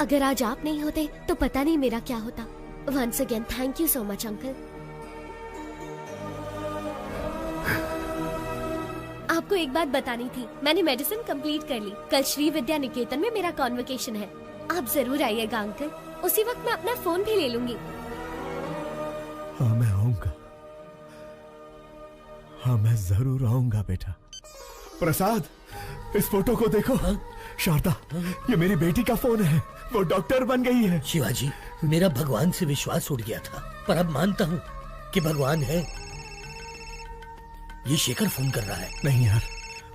अगर आज आप नहीं होते तो पता नहीं मेरा क्या होता। Once again thank you so much uncle. आपको एक बात बतानी थी, मैंने मेडिसिन कंप्लीट कर ली। कल श्री विद्या निकेतन में मेरा कॉन्वोकेशन है। आप जरूर आइएगा अंकल। उसी वक्त मैं अपना फोन भी ले लूंगी। हाँ मैं आऊंगा। हाँ मैं जरूर आऊंगा बेटा। प्रसाद, इस फोटो को देखो। शारदा, ये मेरी बेटी का फोन है। वो डॉक्टर बन गई है। शिवाजी, मेरा भगवान से विश्वास उठ गया था, पर अब मानता हूँ कि भगवान है। ये शेखर फोन कर रहा है। नहीं यार,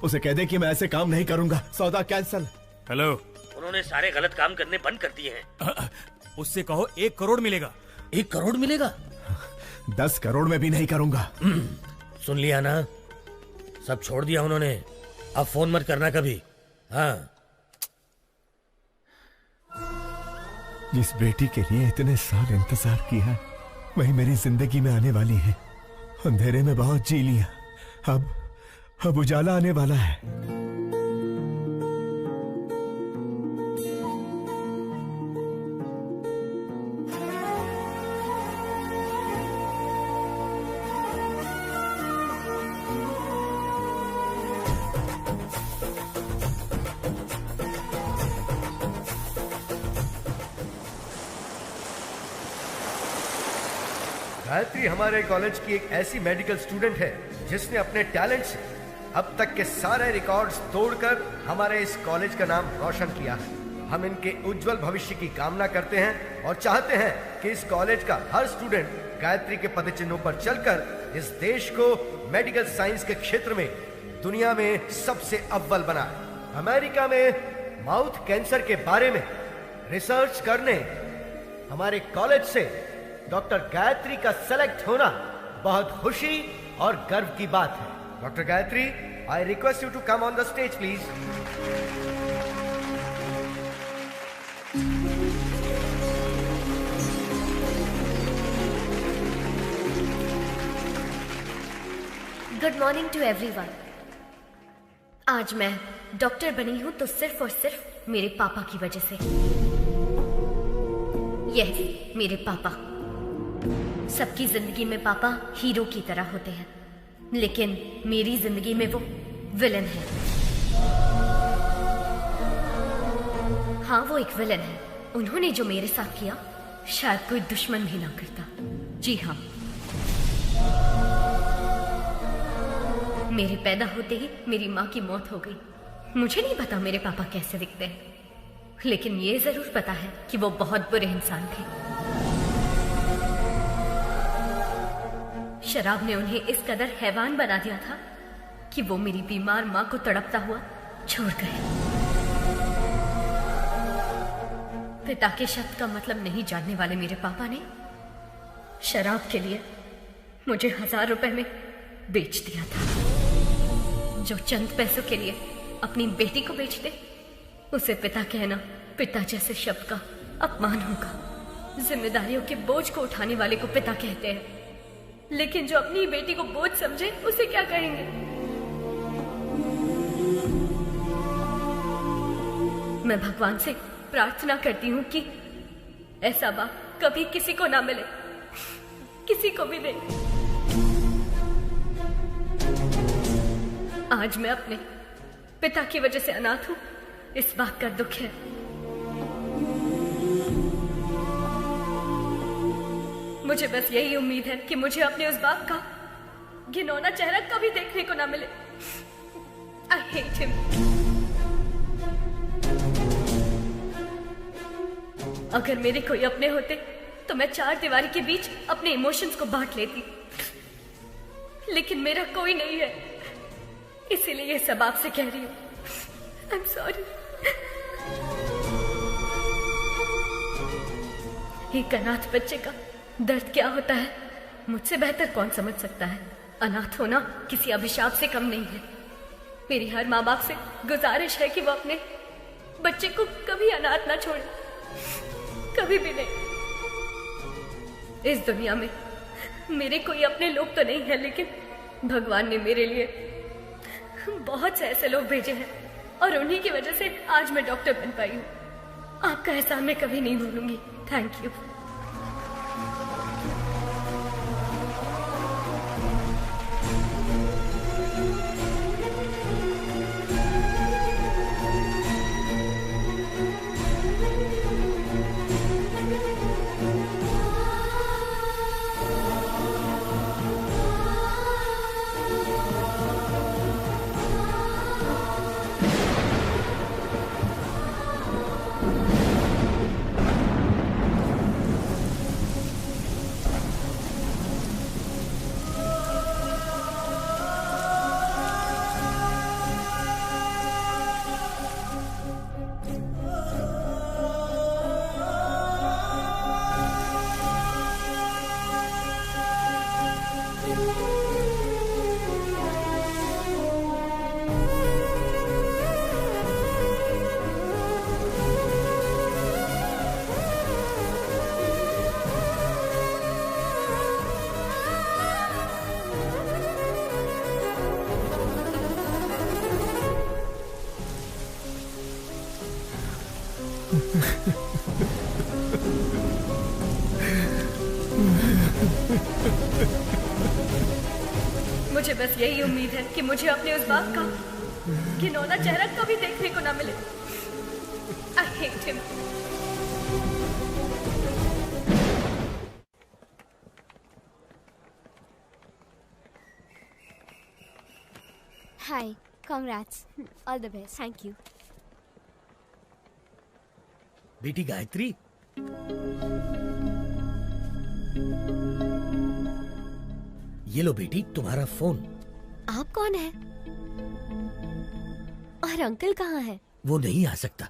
उसे कह दे कि मैं ऐसे काम नहीं करूंगा। सौदा कैंसल। हेलो। उन्होंने सारे गलत काम करने बंद कर दिए हैं। उससे कहो 1 करोड़ मिलेगा। 1 करोड़ मिलेगा? 10 करोड़ में भी नहीं करूंगा। सुन लिया ना, सब छोड़ दिया उन्होंने। अब फोन मत करना कभी। हाँ। जिस बेटी के लिए इतने साल इंतजार किया, वही मेरी जिंदगी में आने वाली है। अंधेरे में बहुत जी लिया, अब उजाला आने वाला है। गायत्री हमारे कॉलेज की एक ऐसी मेडिकल स्टूडेंट है जिसने अपने टैलेंट से अब तक के सारे रिकॉर्ड्स तोड़कर हमारे इस कॉलेज का नाम रोशन किया है। हम इनके उज्जवल भविष्य की कामना करते हैं और चाहते हैं कि इस कॉलेज का हर स्टूडेंट गायत्री के पदचिन्हों पर चलकर इस देश को मेडिकल साइंस के क्षेत्र में दुनिया में सबसे अव्वल बनाए। अमेरिका में माउथ कैंसर के बारे में रिसर्च करने हमारे कॉलेज से डॉक्टर गायत्री का सेलेक्ट होना बहुत खुशी और गर्व की बात है। Doctor Gayatri, I request you to come on the stage please. Good morning to everyone. आज मैं डॉक्टर बनी हूं तो सिर्फ और सिर्फ मेरे पापा की वजह से। यह मेरे पापा। सबकी जिंदगी में पापा हीरो की तरह होते हैं, लेकिन मेरी जिंदगी में वो विलन है। हाँ, वो एक विलन है। उन्होंने जो मेरे साथ किया शायद कोई दुश्मन भी ना करता। जी हाँ, मेरे पैदा होते ही मेरी माँ की मौत हो गई। मुझे नहीं पता मेरे पापा कैसे दिखते हैं, लेकिन ये जरूर पता है कि वो बहुत बुरे इंसान थे। शराब ने उन्हें इस कदर हैवान बना दिया था कि वो मेरी बीमार माँ को तड़पता हुआ छोड़ गए। पिता के शब्द का मतलब नहीं जानने वाले मेरे पापा ने शराब के लिए मुझे 1000 रुपए में बेच दिया था। जो चंद पैसों के लिए अपनी बेटी को बेच दे, उसे पिता कहना पिता जैसे शब्द का अपमान होगा। जिम्मेदारियों के बोझ को उठाने वाले को पिता कहते हैं, लेकिन जो अपनी बेटी को बोझ समझे उसे क्या कहेंगे? मैं भगवान से प्रार्थना करती हूँ कि ऐसा बाप कभी किसी को ना मिले, किसी को भी नहीं। आज मैं अपने पिता की वजह से अनाथ हूँ, इस बात का दुख है। मुझे बस यही उम्मीद है कि मुझे अपने उस बाप का घिनौना चेहरा कभी देखने को ना मिले। I hate him. अगर मेरे कोई अपने होते तो मैं 4 दीवारी के बीच अपने इमोशंस को बांट लेती, लेकिन मेरा कोई नहीं है, इसीलिए ये सब आपसे कह रही हूँ। I'm sorry. एक अनाथ बच्चे का दर्द क्या होता है मुझसे बेहतर कौन समझ सकता है। अनाथ होना किसी अभिशाप से कम नहीं है। मेरी हर माँ बाप से गुजारिश है कि वो अपने बच्चे को कभी अनाथ ना छोड़े, कभी भी नहीं। इस दुनिया में मेरे कोई अपने लोग तो नहीं है, लेकिन भगवान ने मेरे लिए बहुत से ऐसे लोग भेजे हैं और उन्हीं की वजह से आज मैं डॉक्टर बन पाई हूँ। आपका एहसान मैं कभी नहीं भूलूंगी। Thank you. मुझे बस यही उम्मीद है कि मुझे अपने उस बाप का घिनौना चेहरा कभी देखने को ना मिले। I hate him. Hi, congrats. All the best. Thank you. बेटी गायत्री, ये लो बेटी तुम्हारा फोन। आप कौन है? और अंकल कहाँ है? वो नहीं आ सकता।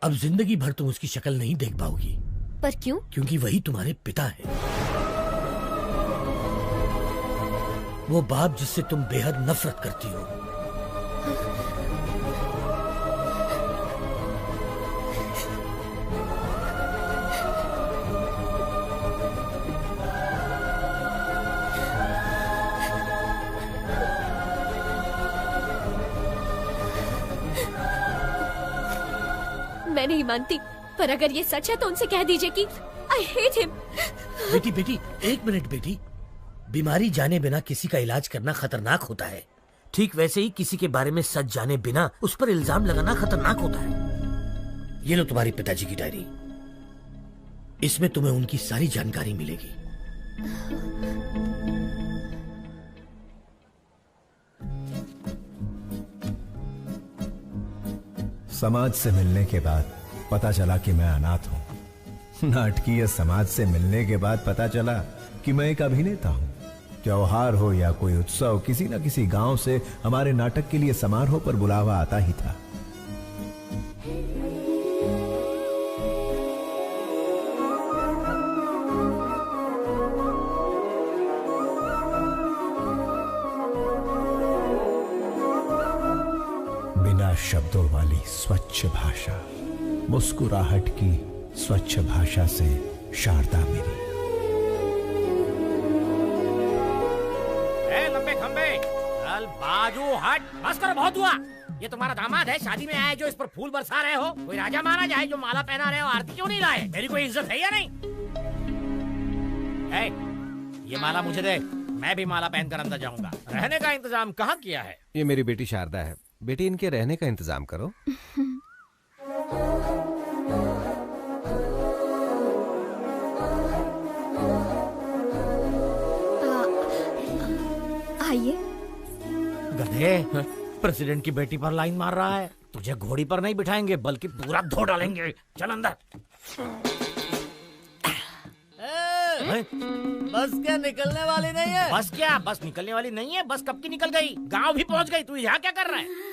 अब जिंदगी भर तुम उसकी शक्ल नहीं देख पाओगी। पर क्यों? क्योंकि वही तुम्हारे पिता है। वो बाप जिससे तुम बेहद नफरत करती हो। मैं नहीं मानती, पर अगर ये सच है तो उनसे कह दीजिए कि I hate him. बेटी बेटी, एक मिनट बेटी। बीमारी जाने बिना किसी का इलाज करना खतरनाक होता है। ठीक वैसे ही किसी के बारे में सच जाने बिना उस पर इल्जाम लगाना खतरनाक होता है। ये लो तुम्हारे पिताजी की डायरी। इसमें तुम्हें उनकी सारी जानकारी मिलेगी। समाज से मिलने के बाद पता चला कि मैं अनाथ हूं। नाटकीय समाज से मिलने के बाद पता चला कि मैं एक अभिनेता हूं। त्योहार हो या कोई उत्सव, किसी न किसी गांव से हमारे नाटक के लिए समारोह पर बुलावा आता ही था। शब्दों वाली स्वच्छ भाषा, मुस्कुराहट की स्वच्छ भाषा से शारदा मेरी। लंबे खंबे चल बाजू हट, बस कर, बहुत हुआ। ये तुम्हारा दामाद है, शादी में आए जो इस पर फूल बरसा रहे हो? कोई राजा महाराजा है जो माला पहना रहे हो? आरती क्यों नहीं लाए? मेरी कोई इज्जत है या नहीं? ये माला मुझे दे, मैं भी माला पहनकर अंदर जाऊंगा। रहने का इंतजाम कहाँ किया है? ये मेरी बेटी शारदा है। बेटी, इनके रहने का इंतजाम करो। आइए। गधे, प्रेसिडेंट की बेटी पर लाइन मार रहा है। तुझे घोड़ी पर नहीं बिठाएंगे बल्कि पूरा धो डालेंगे। चल अंदर। बस क्या निकलने वाली नहीं है? बस क्या? बस निकलने वाली नहीं है? बस कब की निकल गई, गांव भी पहुंच गई। तू यहाँ क्या कर रहा है?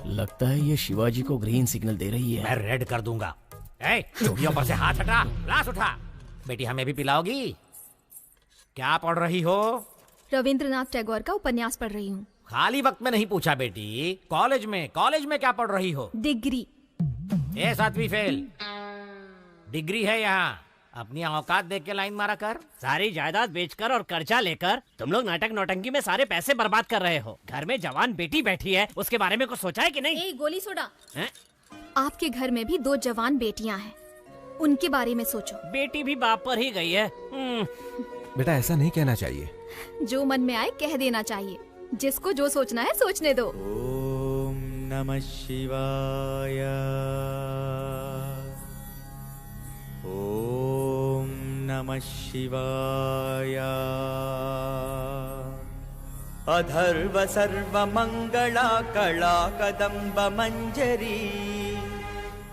लगता है ये शिवाजी को ग्रीन सिग्नल दे रही है। मैं रेड कर दूंगा। चूड़ियों पर से हाथ हटा, ग्लास उठा। बेटी, हमें भी पिलाओगी? क्या पढ़ रही हो? रविंद्रनाथ टैगोर का उपन्यास पढ़ रही हूँ। खाली वक्त में नहीं पूछा बेटी। कॉलेज में क्या पढ़ रही हो? डिग्री। 7वीं फेल। डिग्री है यहाँ। अपनी औकात देख के लाइन मारा कर। सारी जायदाद बेचकर और कर्जा लेकर तुम लोग नाटक नौटंकी में सारे पैसे बर्बाद कर रहे हो। घर में जवान बेटी बैठी है, उसके बारे में कुछ सोचा है कि नहीं? गोली सोडा। आपके घर में भी 2 जवान बेटियां हैं, उनके बारे में सोचो। बेटी भी बाप पर ही गई है। बेटा, ऐसा नहीं कहना चाहिए। जो मन में आए कह देना चाहिए। जिसको जो सोचना है सोचने दो। ओम नमः शिवाय। ओम नमः शिवाय। अधर्व सर्व मंगला कला कदम्ब मंजरी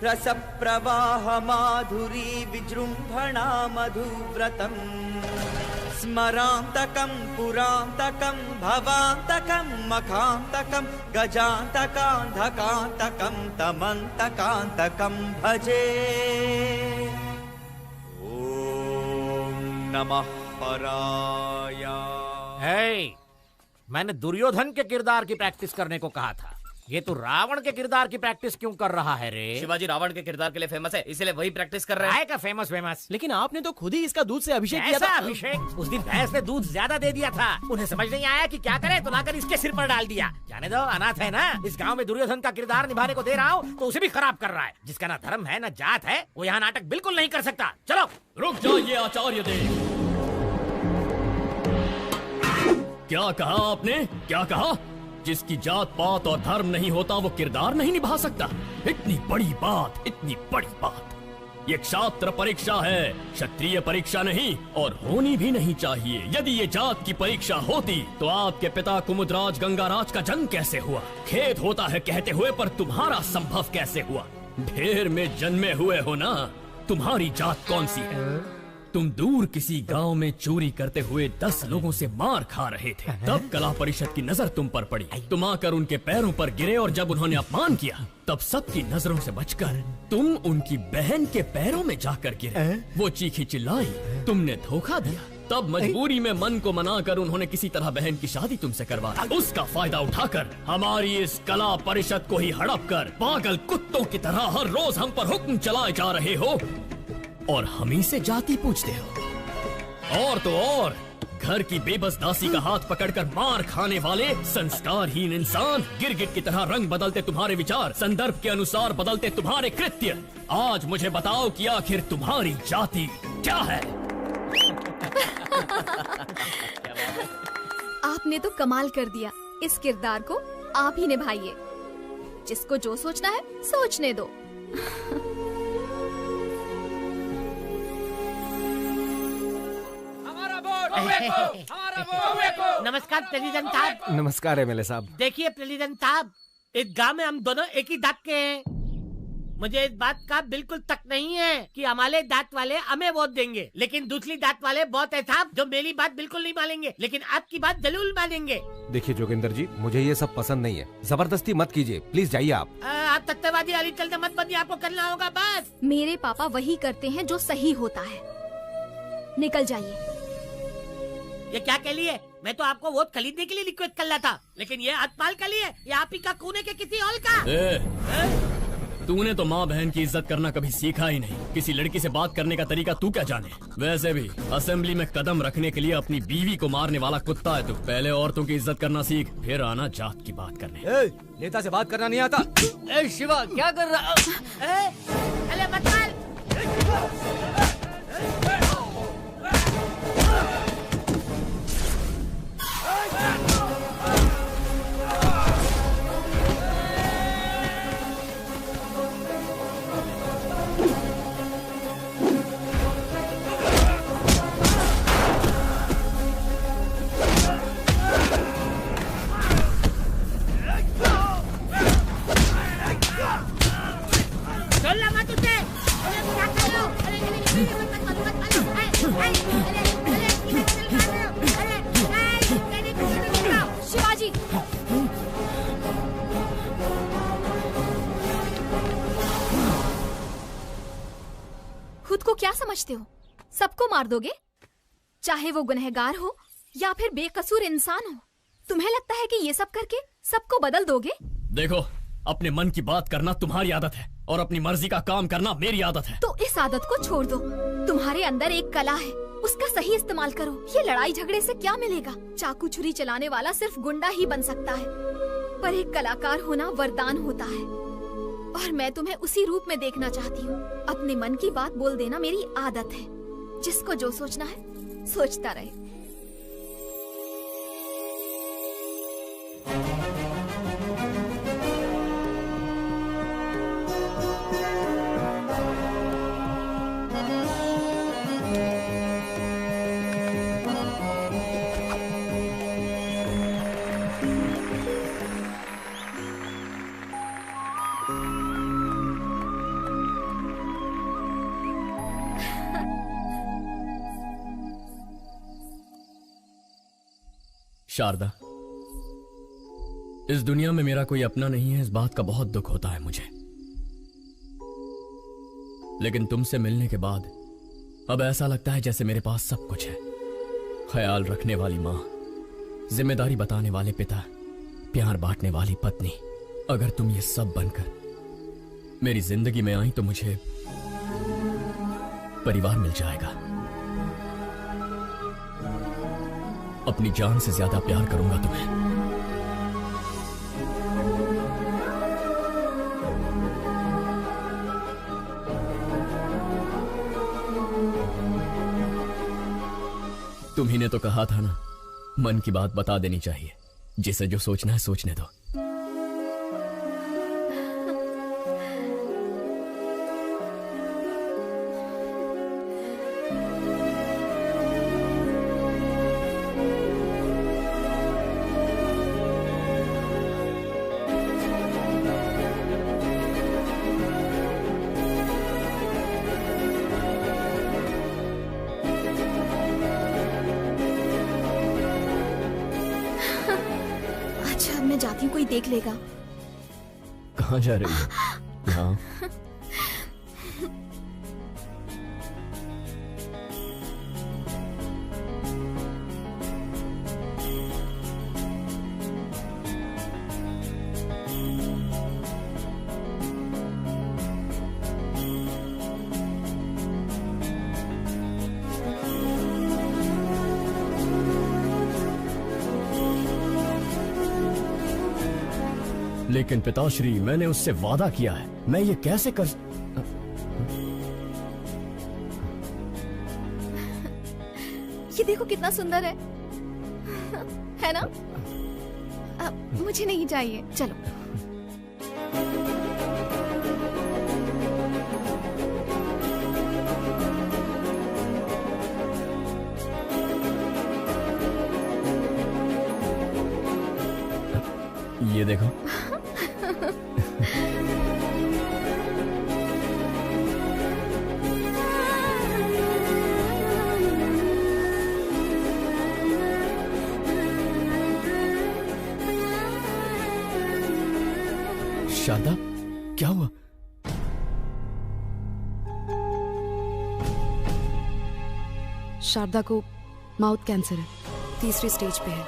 रस प्रवाह माधुरी विजृंभणा मधुव्रतम् स्मरांतकं पुरांतकं भवांतकं मखांतकं गजांतकांधकांतकं तमंतकांतकं भजे। ओम नमः हराय। मैंने दुर्योधन के किरदार की प्रैक्टिस करने को कहा था। ये तो रावण के किरदार की प्रैक्टिस क्यों कर रहा है रे? शिवाजी रावण के किरदार के लिए फेमस है, इसलिए वही प्रैक्टिस कर रहे हैं। का फेमस। लेकिन आपने तो खुद ही इसका दूध से अभिषेक किया था। अभिषेक? उस दिन भैंस ने दूध ज्यादा दे दिया था। उन्हें समझ नहीं आया कि क्या करे, तो लाकर इसके सिर पर डाल दिया। जाने दो, अनाथ है ना। इस गांव में दुर्योधन का किरदार निभाने को दे रहा हूँ तो उसे भी खराब कर रहा है। जिसका ना धर्म है ना जात है, वो यहाँ नाटक बिल्कुल नहीं कर सकता। चलो। रुक जाइए आचार्य देव। क्या कहा आपने? क्या कहा? जिसकी जात पात और धर्म नहीं होता वो किरदार नहीं निभा सकता? इतनी बड़ी बात, इतनी बड़ी बात। ये क्षात्र परीक्षा है, क्षत्रिय परीक्षा नहीं, और होनी भी नहीं चाहिए। यदि ये जात की परीक्षा होती तो आपके पिता कुमुदराज गंगाराज का जन्म कैसे हुआ? खेद होता है कहते हुए, पर तुम्हारा संभव कैसे हुआ? ढेर में जन्मे हुए हो ना। तुम्हारी जात कौन सी है? तुम दूर किसी गांव में चोरी करते हुए 10 लोगों से मार खा रहे थे। तब कला परिषद की नजर तुम पर पड़ी। तुम आकर उनके पैरों पर गिरे और जब उन्होंने अपमान किया तब सबकी नजरों से बचकर तुम उनकी बहन के पैरों में जाकर गिरे। वो चीखी चिल्लाई, तुमने धोखा दिया। तब मजबूरी में मन को मनाकर उन्होंने किसी तरह बहन की शादी तुमसे करवा दी। उसका फायदा उठाकर हमारी इस कला परिषद को ही हड़प कर पागल कुत्तों की तरह हर रोज हम पर हुक्म चलाए जा रहे हो और हम ही से जाति पूछते हो। और तो और घर की बेबस दासी का हाथ पकड़कर मार खाने वाले संस्कारहीन इंसान, गिरगिट की तरह रंग बदलते तुम्हारे विचार, संदर्भ के अनुसार बदलते तुम्हारे कृत्य। आज मुझे बताओ कि आखिर तुम्हारी जाति क्या है? आपने तो कमाल कर दिया। इस किरदार को आप ही निभाइए। जिसको जो सोचना है सोचने दो। नमस्कार प्रेसिडेंट साहब। नमस्कार एमएलए साहब। देखिए प्रेसिडेंट साहब, इस गांव में हम दोनों एक ही दांत के हैं। मुझे इस बात का बिल्कुल तक नहीं है कि हमारे दांत वाले हमें वोट देंगे, लेकिन दूसरी दांत वाले बहुत है साहब जो मेरी बात बिल्कुल नहीं मानेंगे, लेकिन आपकी बात जरूर मानेंगे। देखिए जोगिंदर जी, मुझे ये सब पसंद नहीं है, जबरदस्ती मत कीजिए, प्लीज जाइए आप। आप तत्ववादी अली चलते मत बनिए, आपको करना होगा बस। मेरे पापा वही करते हैं जो सही होता है। निकल जाइए। ये क्या के लिए? मैं तो आपको वोट खरीदने के लिए रिक्वेस्ट कर रहा था, लेकिन ये हथपाल के लिए या आप ही का खूने के किसी और का? तूने तो माँ बहन की इज्जत करना कभी सीखा ही नहीं। किसी लड़की से बात करने का तरीका तू क्या जाने? वैसे भी असेंबली में कदम रखने के लिए अपनी बीवी को मारने वाला कुत्ता है तू। पहले औरतों की इज्जत करना सीख, फिर आना जात की बात करने। नेता से बात करना नहीं आता। शिवा क्या कर रहा? अरे मत मार। शिवाजी, खुद को क्या समझते हो? सबको मार दोगे, चाहे वो गुनहगार हो या फिर बेकसूर इंसान हो। तुम्हें लगता है कि ये सब करके सबको बदल दोगे? देखो, अपने मन की बात करना तुम्हारी आदत है और अपनी मर्जी का काम करना मेरी आदत है। तो इस आदत को छोड़ दो। तुम्हारे अंदर एक कला है, उसका सही इस्तेमाल करो। ये लड़ाई झगड़े से क्या मिलेगा? चाकू छुरी चलाने वाला सिर्फ गुंडा ही बन सकता है, पर एक कलाकार होना वरदान होता है, और मैं तुम्हें उसी रूप में देखना चाहती हूँ। अपने मन की बात बोल देना मेरी आदत है। जिसको जो सोचना है सोचता रहे। शारदा, इस दुनिया में मेरा कोई अपना नहीं है, इस बात का बहुत दुख होता है मुझे। लेकिन तुमसे मिलने के बाद अब ऐसा लगता है जैसे मेरे पास सब कुछ है। ख्याल रखने वाली माँ, जिम्मेदारी बताने वाले पिता, प्यार बांटने वाली पत्नी। अगर तुम ये सब बनकर मेरी जिंदगी में आई तो मुझे परिवार मिल जाएगा। अपनी जान से ज्यादा प्यार करूंगा तुम्हें। तुम्ही ने तो कहा था ना, मन की बात बता देनी चाहिए। जिसे जो सोचना है सोचने दो। कोई देख लेगा। कहाँ जा रही है? यहाँ। लेकिन पिताश्री, मैंने उससे वादा किया है, मैं ये कैसे कर... ये देखो कितना सुंदर है, है ना? मुझे नहीं चाहिए, चलो। ये देखो। शारदा, क्या हुआ? शारदा को माउथ कैंसर है, 3री स्टेज पे है।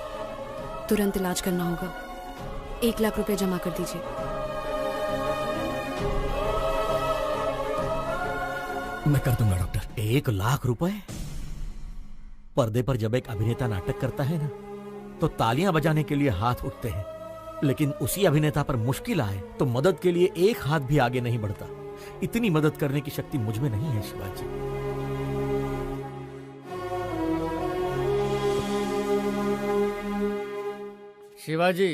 तुरंत इलाज करना होगा। 1 लाख रुपए जमा कर दीजिए। मैं कर दूंगा डॉक्टर। 1 लाख रुपए? पर्दे पर जब एक अभिनेता नाटक करता है ना, तो तालियां बजाने के लिए हाथ उठते हैं, लेकिन उसी अभिनेता पर मुश्किल आए तो मदद के लिए एक हाथ भी आगे नहीं बढ़ता। इतनी मदद करने की शक्ति मुझ में नहीं है शिवाजी। शिवाजी,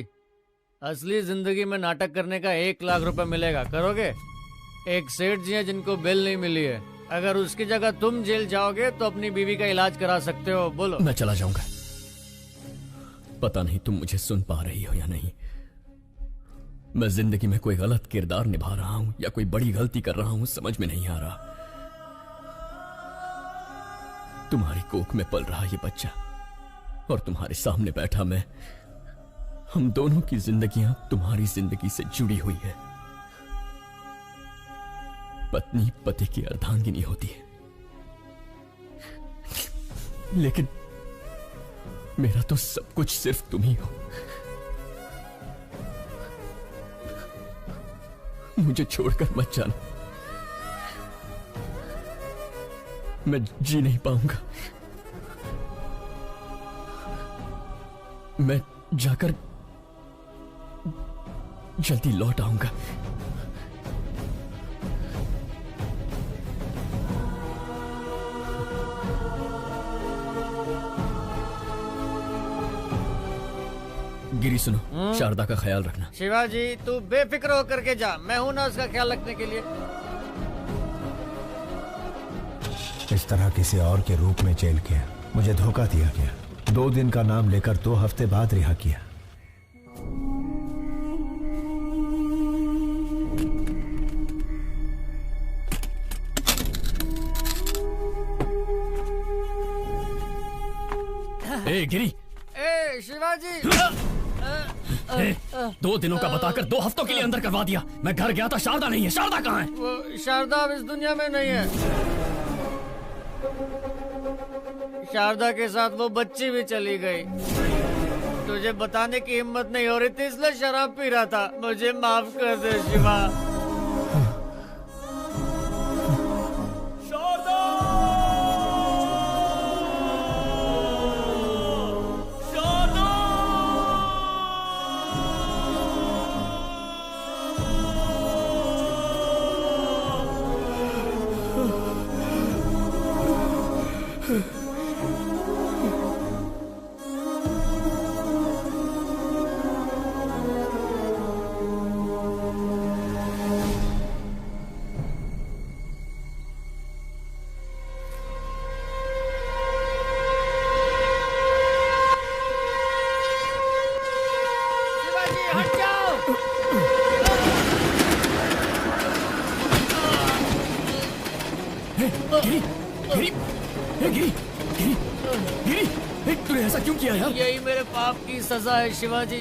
असली जिंदगी में नाटक करने का 1 लाख रुपए मिलेगा, करोगे? एक सेठ जी हैं जिनको बेल नहीं मिली है। अगर उसकी जगह तुम जेल जाओगे तो अपनी बीवी का इलाज करा सकते हो। बोलो। मैं चला जाऊंगा। पता नहीं तुम मुझे सुन पा रही हो या नहीं। मैं जिंदगी में कोई गलत किरदार निभा रहा हूं या कोई बड़ी गलती कर रहा हूं, समझ में नहीं आ रहा। तुम्हारी कोख में पल रहा ये बच्चा और तुम्हारे सामने बैठा मैं, हम दोनों की जिंदगियां तुम्हारी जिंदगी से जुड़ी हुई है। पत्नी पति की अर्धांगिनी होती है, लेकिन मेरा तो सब कुछ सिर्फ तुम ही हो। मुझे छोड़कर मत जाना, मैं जी नहीं पाऊंगा। मैं जाकर जल्दी लौट आऊंगा। गिरी सुनो, शारदा का ख्याल रखना। शिवाजी, तू बेफिक्र होकर के जा, मैं हूं ना उसका ख्याल रखने के लिए। इस तरह किसी और के रूप में जेल किया, मुझे धोखा दिया गया। 2 दिन का नाम लेकर 2 हफ्ते बाद रिहा किया। ए गिरी, ए शिवाजी, 2 दिनों का बताकर 2 हफ्तों के लिए अंदर करवा दिया। मैं घर गया था, शारदा नहीं है। शारदा कहाँ है? वो शारदा अब इस दुनिया में नहीं है। शारदा के साथ वो बच्ची भी चली गई। तुझे बताने की हिम्मत नहीं हो रही थी, इसलिए शराब पी रहा था। मुझे माफ कर दे शिवा। तूने ऐसा क्यों किया यार? यही मेरे पाप की सजा है शिवाजी।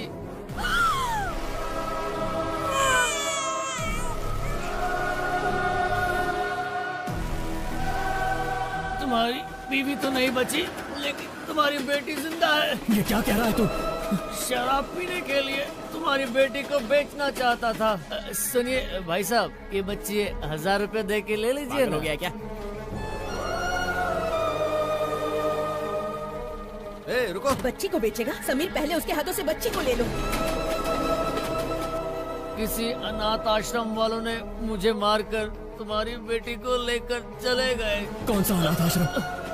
तुम्हारी बीवी तो नहीं बची, लेकिन तुम्हारी बेटी जिंदा है। ये क्या कह रहा है तू? शराब पीने के लिए तुम्हारी बेटी को बेचना चाहता था। सुनिए भाई साहब, ये बच्ची 1000 रुपए दे के ले लीजिए। हो गया क्या? रुको। बच्ची को बेचेगा? समीर, पहले उसके हाथों से बच्ची को ले लो। किसी अनाथ आश्रम वालों ने मुझे मारकर तुम्हारी बेटी को लेकर चले गए। कौन सा अनाथ आश्रम?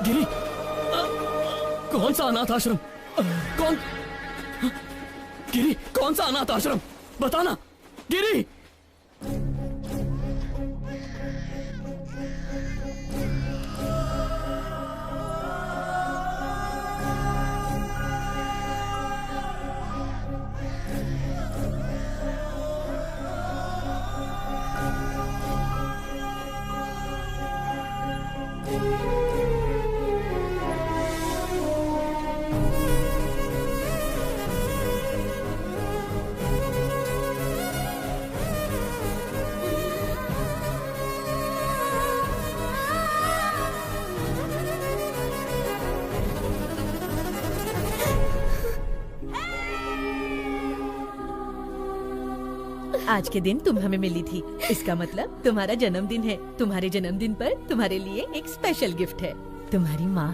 गिरी, कौन सा अनाथ आश्रम? कौन? गिरी, कौन सा अनाथ आश्रम? बताना गिरी। आज के दिन तुम हमें मिली थी, इसका मतलब तुम्हारा जन्मदिन है। तुम्हारे जन्मदिन पर तुम्हारे लिए एक स्पेशल गिफ्ट है, तुम्हारी माँ।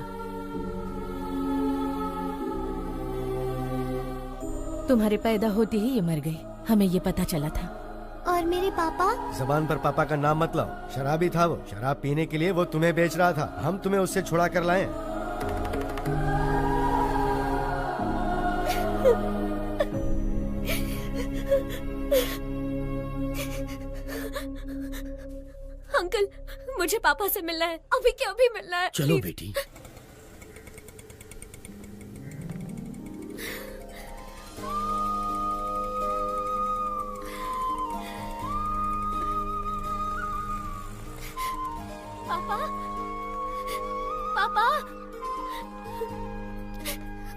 तुम्हारे पैदा होते ही ये मर गई, हमें ये पता चला था। और मेरे पापा? जबान पर पापा का नाम मत लाओ, शराबी था वो। शराब पीने के लिए वो तुम्हें बेच रहा था, हम तुम्हें उससे छुड़ा कर लाए। अंकल, मुझे पापा से मिलना है, अभी क्या अभी मिलना है। चलो बेटी। पापा, पापा,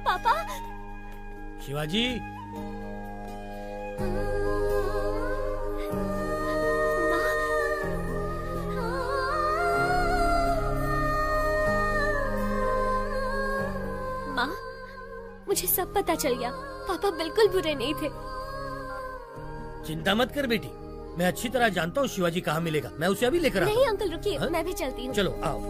पापा। शिवाजी, माँ, मुझे सब पता चल गया। पापा बिल्कुल बुरे नहीं थे। चिंता मत कर बेटी, मैं अच्छी तरह जानता हूँ शिवाजी कहाँ मिलेगा। मैं उसे अभी लेकर आता हूँ। नहीं अंकल रुकिए, मैं भी चलती हूँ। चलो आओ।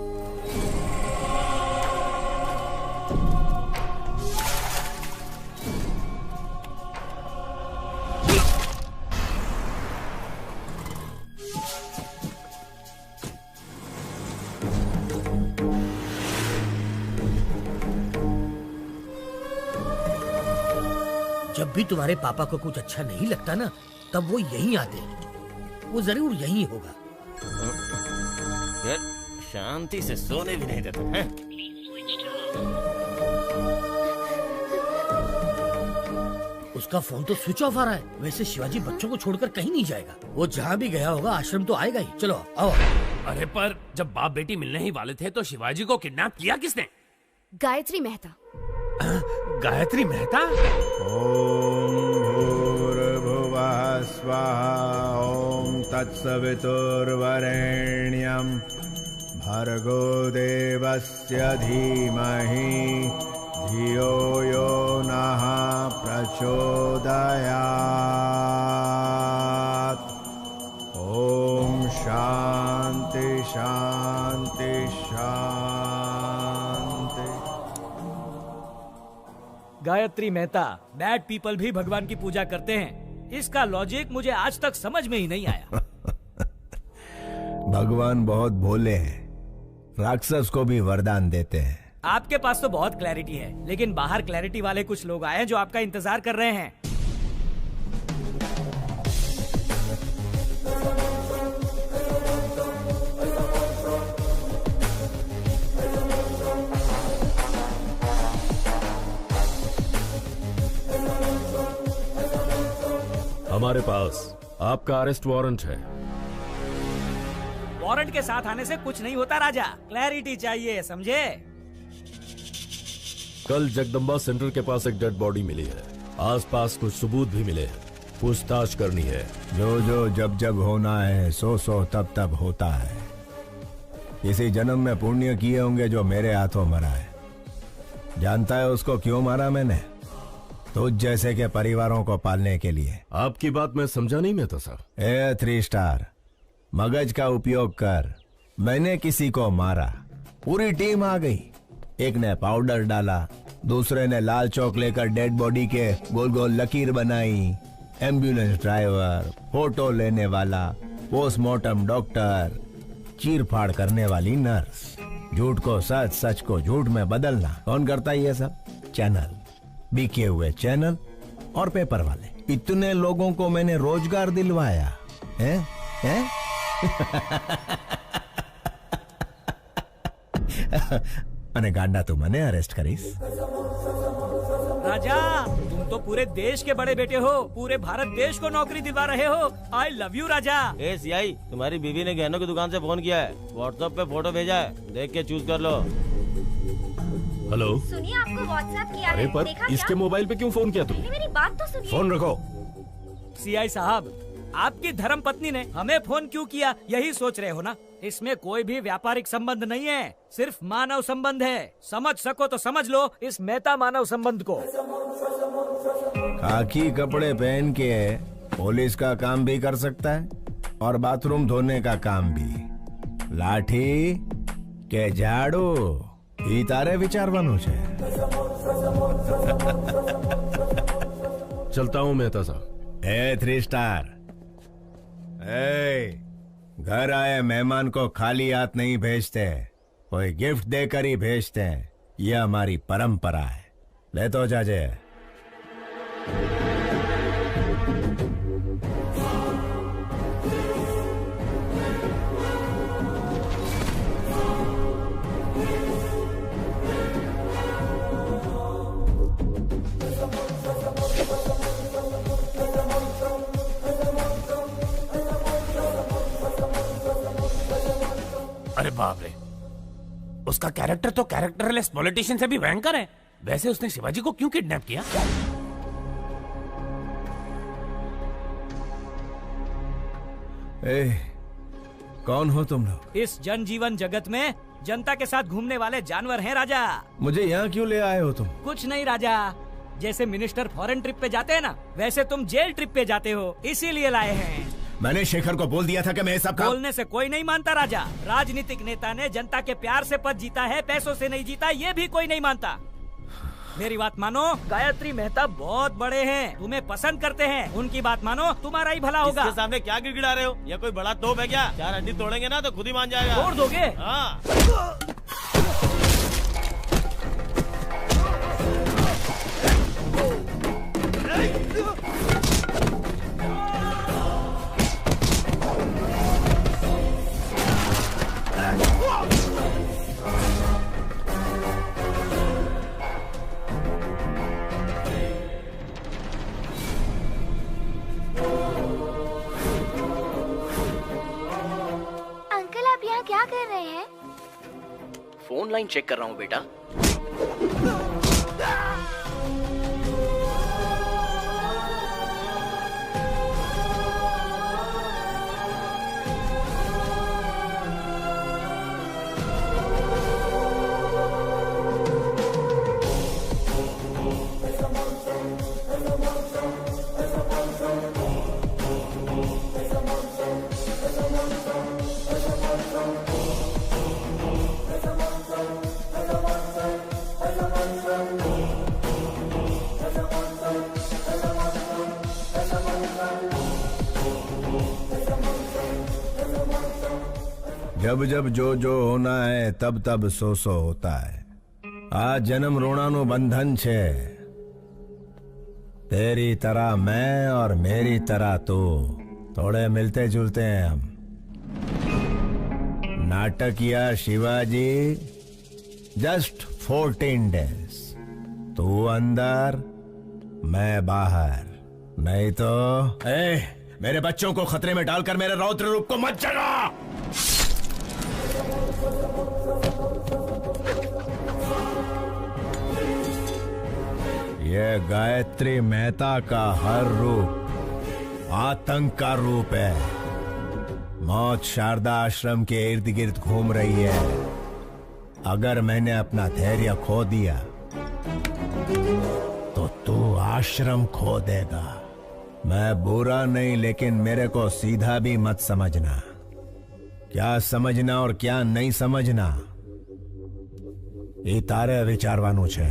जब भी तुम्हारे पापा को कुछ अच्छा नहीं लगता ना, तब वो यहीं आते हैं। वो जरूर यहीं होगा। यार शांति से सोने भी नहीं देते हैं। उसका फोन तो स्विच ऑफ आ रहा है। वैसे शिवाजी बच्चों को छोड़कर कहीं नहीं जाएगा। वो जहाँ भी गया होगा आश्रम तो आएगा ही। चलो आओ। अरे पर जब बाप बेटी मिलने ही वाले थे तो शिवाजी को किडनैप किया किसने? गायत्री मेहता। गायत्री मेहता? ओम भूर्भुवः स्वाहा ओम तत्सवितुर्वरेण्यं भर्गो देवस्य धीमहि धियो यो नः प्रचोदयात्। ओम शांति शांति शांति। गायत्री मेहता, बैड पीपल भी भगवान की पूजा करते हैं। इसका लॉजिक मुझे आज तक समझ में ही नहीं आया। भगवान बहुत भोले हैं, राक्षस को भी वरदान देते हैं। आपके पास तो बहुत क्लैरिटी है, लेकिन बाहर क्लैरिटी वाले कुछ लोग आए हैं जो आपका इंतजार कर रहे हैं। हमारे पास आपका अरेस्ट वारंट है। वारंट के साथ आने से कुछ नहीं होता राजा, क्लैरिटी चाहिए, समझे? कल जगदम्बा सेंटर के पास एक डेड बॉडी मिली है। आसपास कुछ सबूत भी मिले हैं, पूछताछ करनी है। जो जो जब जब होना है, सो सो तब तब होता है। किसी जन्म में पुण्य किए होंगे जो मेरे हाथों मरा है। जानता है उसको क्यों मारा मैंने? तुझ जैसे के परिवारों को पालने के लिए। आपकी बात मैं समझा नहीं मैं तो सर। 3 स्टार मगज का उपयोग कर। मैंने किसी को मारा, पूरी टीम आ गई। एक ने पाउडर डाला, दूसरे ने लाल चौक लेकर डेड बॉडी के गोल गोल लकीर बनाई। एम्बुलेंस ड्राइवर, फोटो लेने वाला, पोस्टमार्टम डॉक्टर, चीर फाड़ करने वाली नर्स। झूठ को सच, सच को झूठ में बदलना कौन करता है ये सब? चैनल, बिके हुए चैनल और पेपर वाले। इतने लोगों को मैंने रोजगार दिलवाया है? અને ગાંડા તું મને અરેસ્ટ કરીશ? राजा, तुम तो पूरे देश के बड़े बेटे हो, पूरे भारत देश को नौकरी दिलवा रहे हो। आई लव यू राजा। सीआई, तुम्हारी बीवी ने गहनों की दुकान से फोन किया है, व्हाट्सएप पे फोटो भेजा है, देख के चूज कर लो। हेलो, सुनिए, आपको व्हाट्सएप किया अरे है, पर देखा इसके क्या? मोबाइल पे क्यों फोन किया तुमने? मेरी बात तो सुनिए। फोन रखो। सीआई साहब, आपकी धर्म पत्नी ने हमें फोन क्यों किया, यही सोच रहे हो ना? इसमें कोई भी व्यापारिक संबंध नहीं है, सिर्फ मानव संबंध है। समझ सको तो समझ लो इस मेहता मानव संबंध को। खाकी कपड़े पहन के पुलिस का काम भी कर सकता है और बाथरूम धोने का काम भी। लाठी के झाड़ू ही तारे विचारवानु छे। चलता हूँ मेहता साहब। 3 स्टार। घर आए मेहमान को खाली हाथ नहीं भेजते, कोई गिफ्ट देकर ही भेजते हैं। यह हमारी परंपरा है। ले तो जाजे। अरे बाप रे, उसका कैरेक्टर तो कैरेक्टरलेस पॉलिटिशियन से भी भयंकर है। वैसे उसने शिवाजी को क्यों किडनैप किया? कौन हो तुम लोग? इस जनजीवन जगत में जनता के साथ घूमने वाले जानवर हैं राजा। मुझे यहाँ क्यों ले आए हो तुम? कुछ नहीं राजा, जैसे मिनिस्टर फॉरेन ट्रिप पे जाते हैं ना, वैसे तुम जेल ट्रिप पे जाते हो, इसीलिए लाए हैं। मैंने शेखर को बोल दिया था कि मैं सब काम... बोलने से कोई नहीं मानता राजा। राजनीतिक नेता ने जनता के प्यार से पद जीता है, पैसों से नहीं जीता, ये भी कोई नहीं मानता। मेरी बात मानो, गायत्री मेहता बहुत बड़े हैं, तुम्हें पसंद करते हैं, उनकी बात मानो, तुम्हारा ही भला होगा। इसके सामने क्या गिड़गिड़ा रहे हो? या कोई बड़ा तोप है क्या? 4 हड्डी तोड़ेंगे ना तो खुद ही मान जाएगा। तोड़ दोगे? हाँ। क्या कर रहे हैं? फोन लाइन चेक कर रहा हूँ बेटा। जब जब जो जो होना है तब तब सो सो होता है। आज जन्म रोणानु बंधन छे। तेरी तरह मैं और मेरी तरह तू, थोड़े मिलते जुलते हैं हम। नाटकिया शिवाजी, जस्ट 14 डेज। तू अंदर, मैं बाहर। नहीं तो मेरे बच्चों को खतरे में डालकर मेरे रौद्र रूप को मत जगा। यह गायत्री मेहता का हर रूप आतंक का रूप है। मौत शारदा आश्रम के इर्द गिर्द घूम रही है। अगर मैंने अपना धैर्य खो दिया तो तू आश्रम खो देगा। मैं बुरा नहीं, लेकिन मेरे को सीधा भी मत समझना। क्या समझना और क्या नहीं समझना ये तारे विचारवानु छे।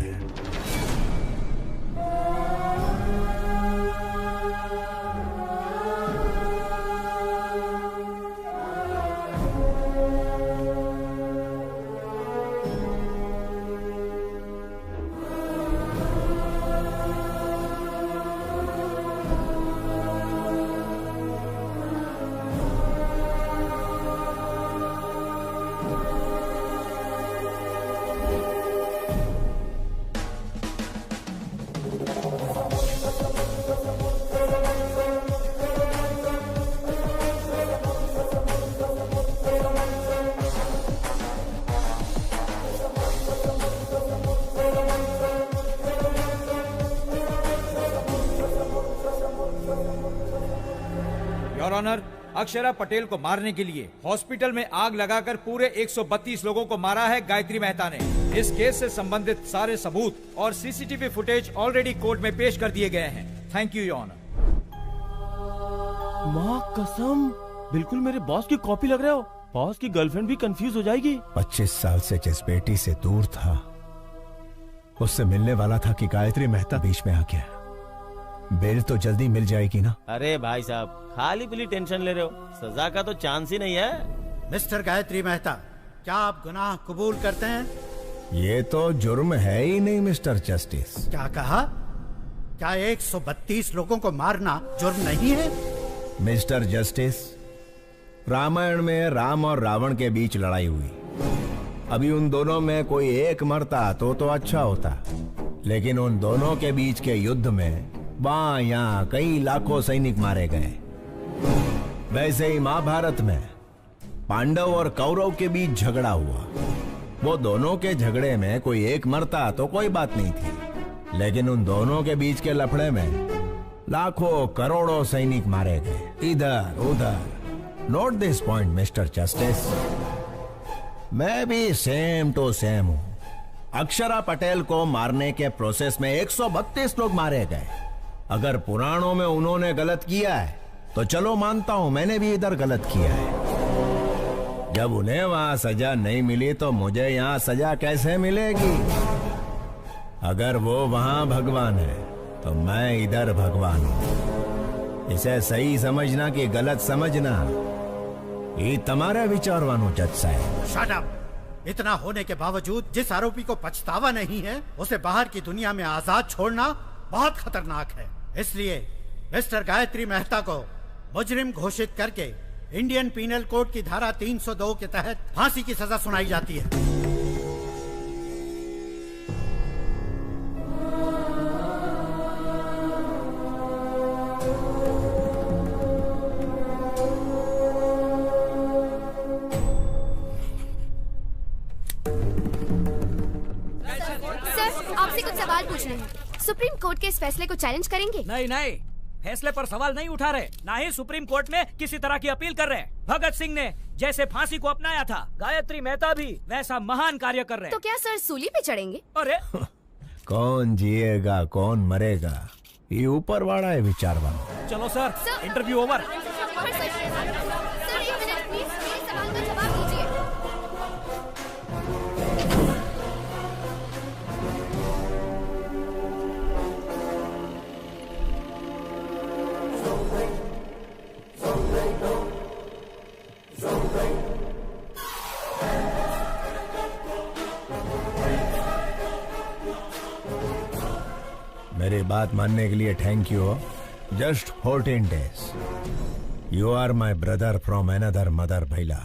योर ऑनर, अक्षरा पटेल को मारने के लिए हॉस्पिटल में आग लगाकर पूरे 132 लोगों को मारा है गायत्री मेहता ने। इस केस से संबंधित सारे सबूत और सीसीटीवी फुटेज ऑलरेडी कोर्ट में पेश कर दिए गए हैं। Thank you your honour. माँ कसम, बिल्कुल मेरे बॉस की कॉपी लग रहे हो। बॉस की गर्लफ्रेंड भी कंफ्यूज हो जाएगी। 25 साल से जिस बेटी से दूर था, उससे मिलने वाला था कि गायत्री मेहता बीच में आ गया। बेल तो जल्दी मिल जाएगी ना? अरे भाई साहब, खाली पीली टेंशन ले रहे हो, सजा का तो चांस ही नहीं है। मिस्टर गायत्री मेहता, क्या आप गुनाह कबूल करते हैं? ये तो जुर्म है ही नहीं मिस्टर जस्टिस। क्या कहा? क्या 132 लोगों को मारना जुर्म नहीं है? मिस्टर जस्टिस, रामायण में राम और रावण के बीच लड़ाई हुई। अभी उन दोनों में कोई एक मरता तो अच्छा होता, लेकिन उन दोनों के बीच के युद्ध में वहां यहाँ कई लाखों सैनिक मारे गए। वैसे ही महाभारत में पांडव और कौरव के बीच झगड़ा हुआ। वो दोनों के झगड़े में कोई एक मरता तो कोई बात नहीं थी, लेकिन उन दोनों के बीच के लफड़े में लाखों करोड़ों सैनिक मारे गए इधर उधर। Note this point mister justice, मैं भी सेम टू सेम हूं। अक्षरा पटेल को मारने के प्रोसेस में 132 लोग मारे गए। अगर पुराणों में उन्होंने गलत किया है तो चलो मानता हूं मैंने भी इधर गलत किया है। जब उन्हें वहां सजा नहीं मिली तो मुझे यहाँ सजा कैसे मिलेगी? अगर वो वहां भगवान है तो मैं इधर भगवान हूं। इसे सही समझना कि गलत समझना ये तुम्हारे विचारवानो जज साहब। Shut up! इतना होने के बावजूद जिस आरोपी को पछतावा नहीं है, उसे बाहर की दुनिया में आजाद छोड़ना बहुत खतरनाक है। इसलिए मिस्टर गायत्री मेहता को मुजरिम घोषित करके इंडियन पीनल कोड की धारा 302 के तहत फांसी की सजा सुनाई जाती है। सर, आपसे कुछ सवाल पूछने हैं। सुप्रीम कोर्ट के इस फैसले को चैलेंज करेंगे? नहीं नहीं, फैसले पर सवाल नहीं उठा रहे, ना ही सुप्रीम कोर्ट में किसी तरह की अपील कर रहे। भगत सिंह ने जैसे फांसी को अपनाया था, गायत्री मेहता भी वैसा महान कार्य कर रहे। तो क्या सर सूली पे चढ़ेंगे? अरे कौन जिएगा कौन मरेगा ये ऊपर वाला है विचारवान। चलो सर, इंटरव्यू ओवर। सर एक मिनट प्लीज, मेरे सवाल का जवाब दीजिए। मेरी बात मानने के लिए thank you. Just 14 days। You are my brother from another mother भैला।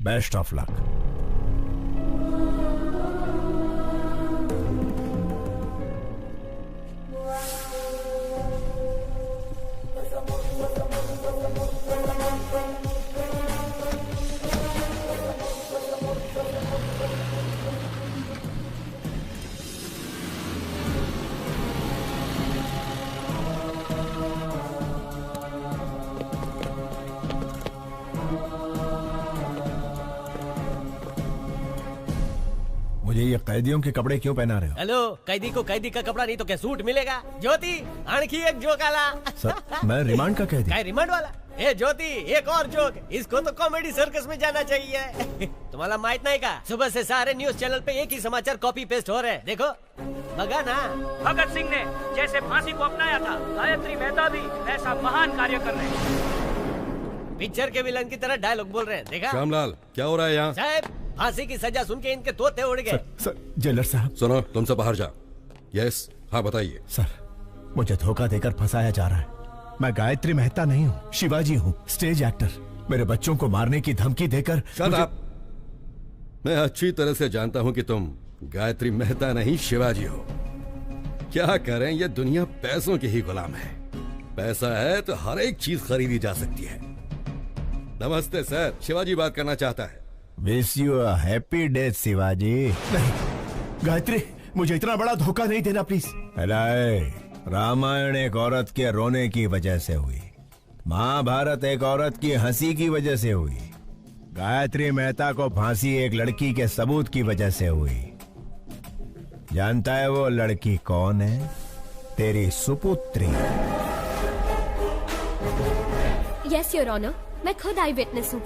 Best of luck. मुझे ये कैदियों के कपड़े क्यों पहना रहे हो? हेलो, कैदी को कैदी का कपड़ा नहीं तो क्या सूट मिलेगा? ज्योति, आणखी एक जोक आला। सर, मैं रिमांड का कैदी। क्या रिमांड वाला? ए ज्योति, एक और जोक। इसको तो कॉमेडी सर्कस में जाना चाहिए। तुम्हारा माहित नहीं का? सुबह से सारे न्यूज चैनल पे एक ही समाचार कॉपी पेस्ट हो रहे हैं। देखो बगा ना। भगत सिंह ने जैसे फांसी को अपनाया था, गायत्री मेहता भी वैसा महान कार्य कर रहे। पिक्चर के विलन की तरह डायलॉग बोल रहे हैं। देखा? श्यामलाल, क्या हो रहा है यहाँ? साहब, फांसी की सजा सुन के इनके तोते उड़ गए। सर, जेलर साहब। सुनो, तुम सब बाहर जा। यस, हाँ बताइए। सर, मुझे धोखा देकर फंसाया जा रहा है। मैं गायत्री मेहता नहीं हूँ, शिवाजी हूँ, स्टेज एक्टर। मेरे बच्चों को मारने की धमकी देकर मैं अच्छी तरह से जानता हूँ कि तुम गायत्री मेहता नहीं शिवाजी हो। क्या करें, ये दुनिया पैसों की ही गुलाम है। पैसा है तो हर एक चीज खरीदी जा सकती है। नमस्ते सर, शिवाजी बात करना चाहता है। Wish you a happy death Shivaji. नहीं गायत्री, मुझे इतना बड़ा धोखा नहीं देना प्लीज। रामायण एक औरत के रोने की वजह से हुई, महाभारत एक औरत की हंसी की वजह से हुई, गायत्री मेहता को फांसी एक लड़की के सबूत की वजह से हुई। जानता है वो लड़की कौन है? तेरी सुपुत्री। यस योर ऑनर, मैं खुद आई विटनेस हूँ।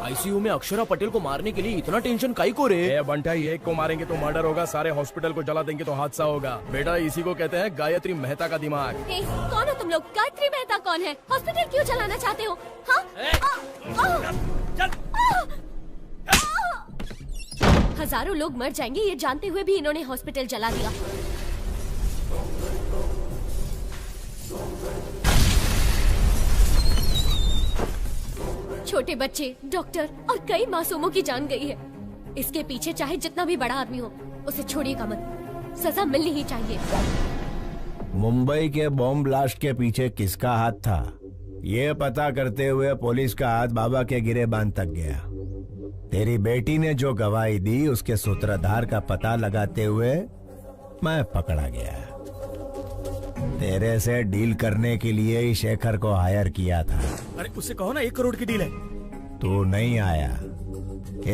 आईसीयू में अक्षरा पटेल को मारने के लिए इतना टेंशन काई को रे? बंटा, एक को मारेंगे तो मर्डर होगा, सारे हॉस्पिटल को जला देंगे तो हादसा होगा। बेटा, इसी को कहते हैं गायत्री मेहता का दिमाग। कौन हो तुम लोग? गायत्री मेहता कौन है? हॉस्पिटल क्यों जलाना चाहते हो? हाँ? हजारों लोग मर जाएंगे ये जानते हुए भी इन्होंने हॉस्पिटल जला दिया। छोटे बच्चे, डॉक्टर और कई मासूमों की जान गई है। इसके पीछे चाहे जितना भी बड़ा आदमी हो, उसे छोड़िएगा मत। सजा मिलनी ही चाहिए। मुंबई के बॉम्ब ब्लास्ट के पीछे किसका हाथ था, ये पता करते हुए पुलिस का हाथ बाबा के गिरेबान तक गया। तेरी बेटी ने जो गवाही दी उसके सूत्रधार का पता लगाते हुए मैं पकड़ा गया। तेरे से डील करने के लिए ही शेखर को हायर किया था। अरे उससे कहो ना 1 करोड़ की डील है। तू नहीं आया।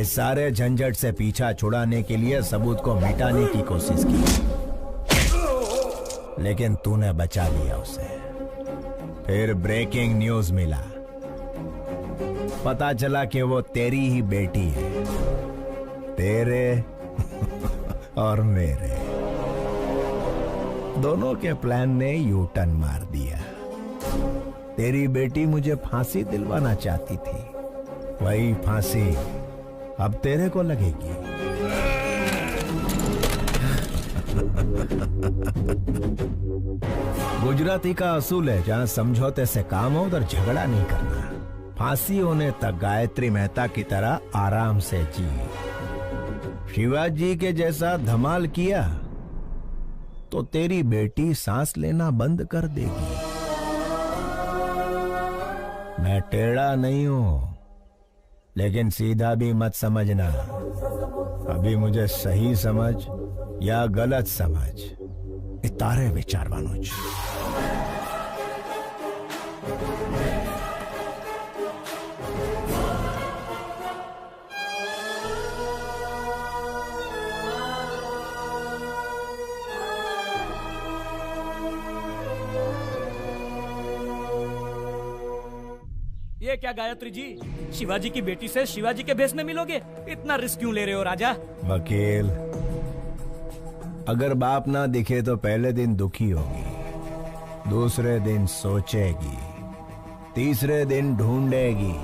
इस सारे झंझट से पीछा छुड़ाने के लिए सबूत को मिटाने की कोशिश की, लेकिन तूने बचा लिया उसे। फिर ब्रेकिंग न्यूज मिला, पता चला कि वो तेरी ही बेटी है, तेरे और मेरे दोनों के प्लान ने यू टर्न मार दिया। तेरी बेटी मुझे फांसी दिलवाना चाहती थी, वही फांसी अब तेरे को लगेगी। गुजराती का असूल है, जहां समझौते से काम हो उधर झगड़ा नहीं करना। फांसी होने तक गायत्री मेहता की तरह आराम से जी। शिवाजी के जैसा धमाल किया तो तेरी बेटी सांस लेना बंद कर देगी। मैं टेढ़ा नहीं हूं, लेकिन सीधा भी मत समझना। अभी मुझे सही समझ या गलत समझ, इतारे विचारवानुज। ये क्या गायत्री जी, शिवाजी की बेटी से शिवाजी के भेष में मिलोगे? इतना रिस्क क्यों ले रहे हो राजा? वकील, अगर बाप ना दिखे तो पहले दिन दुखी होगी, दूसरे दिन सोचेगी, तीसरे दिन ढूंढेगी,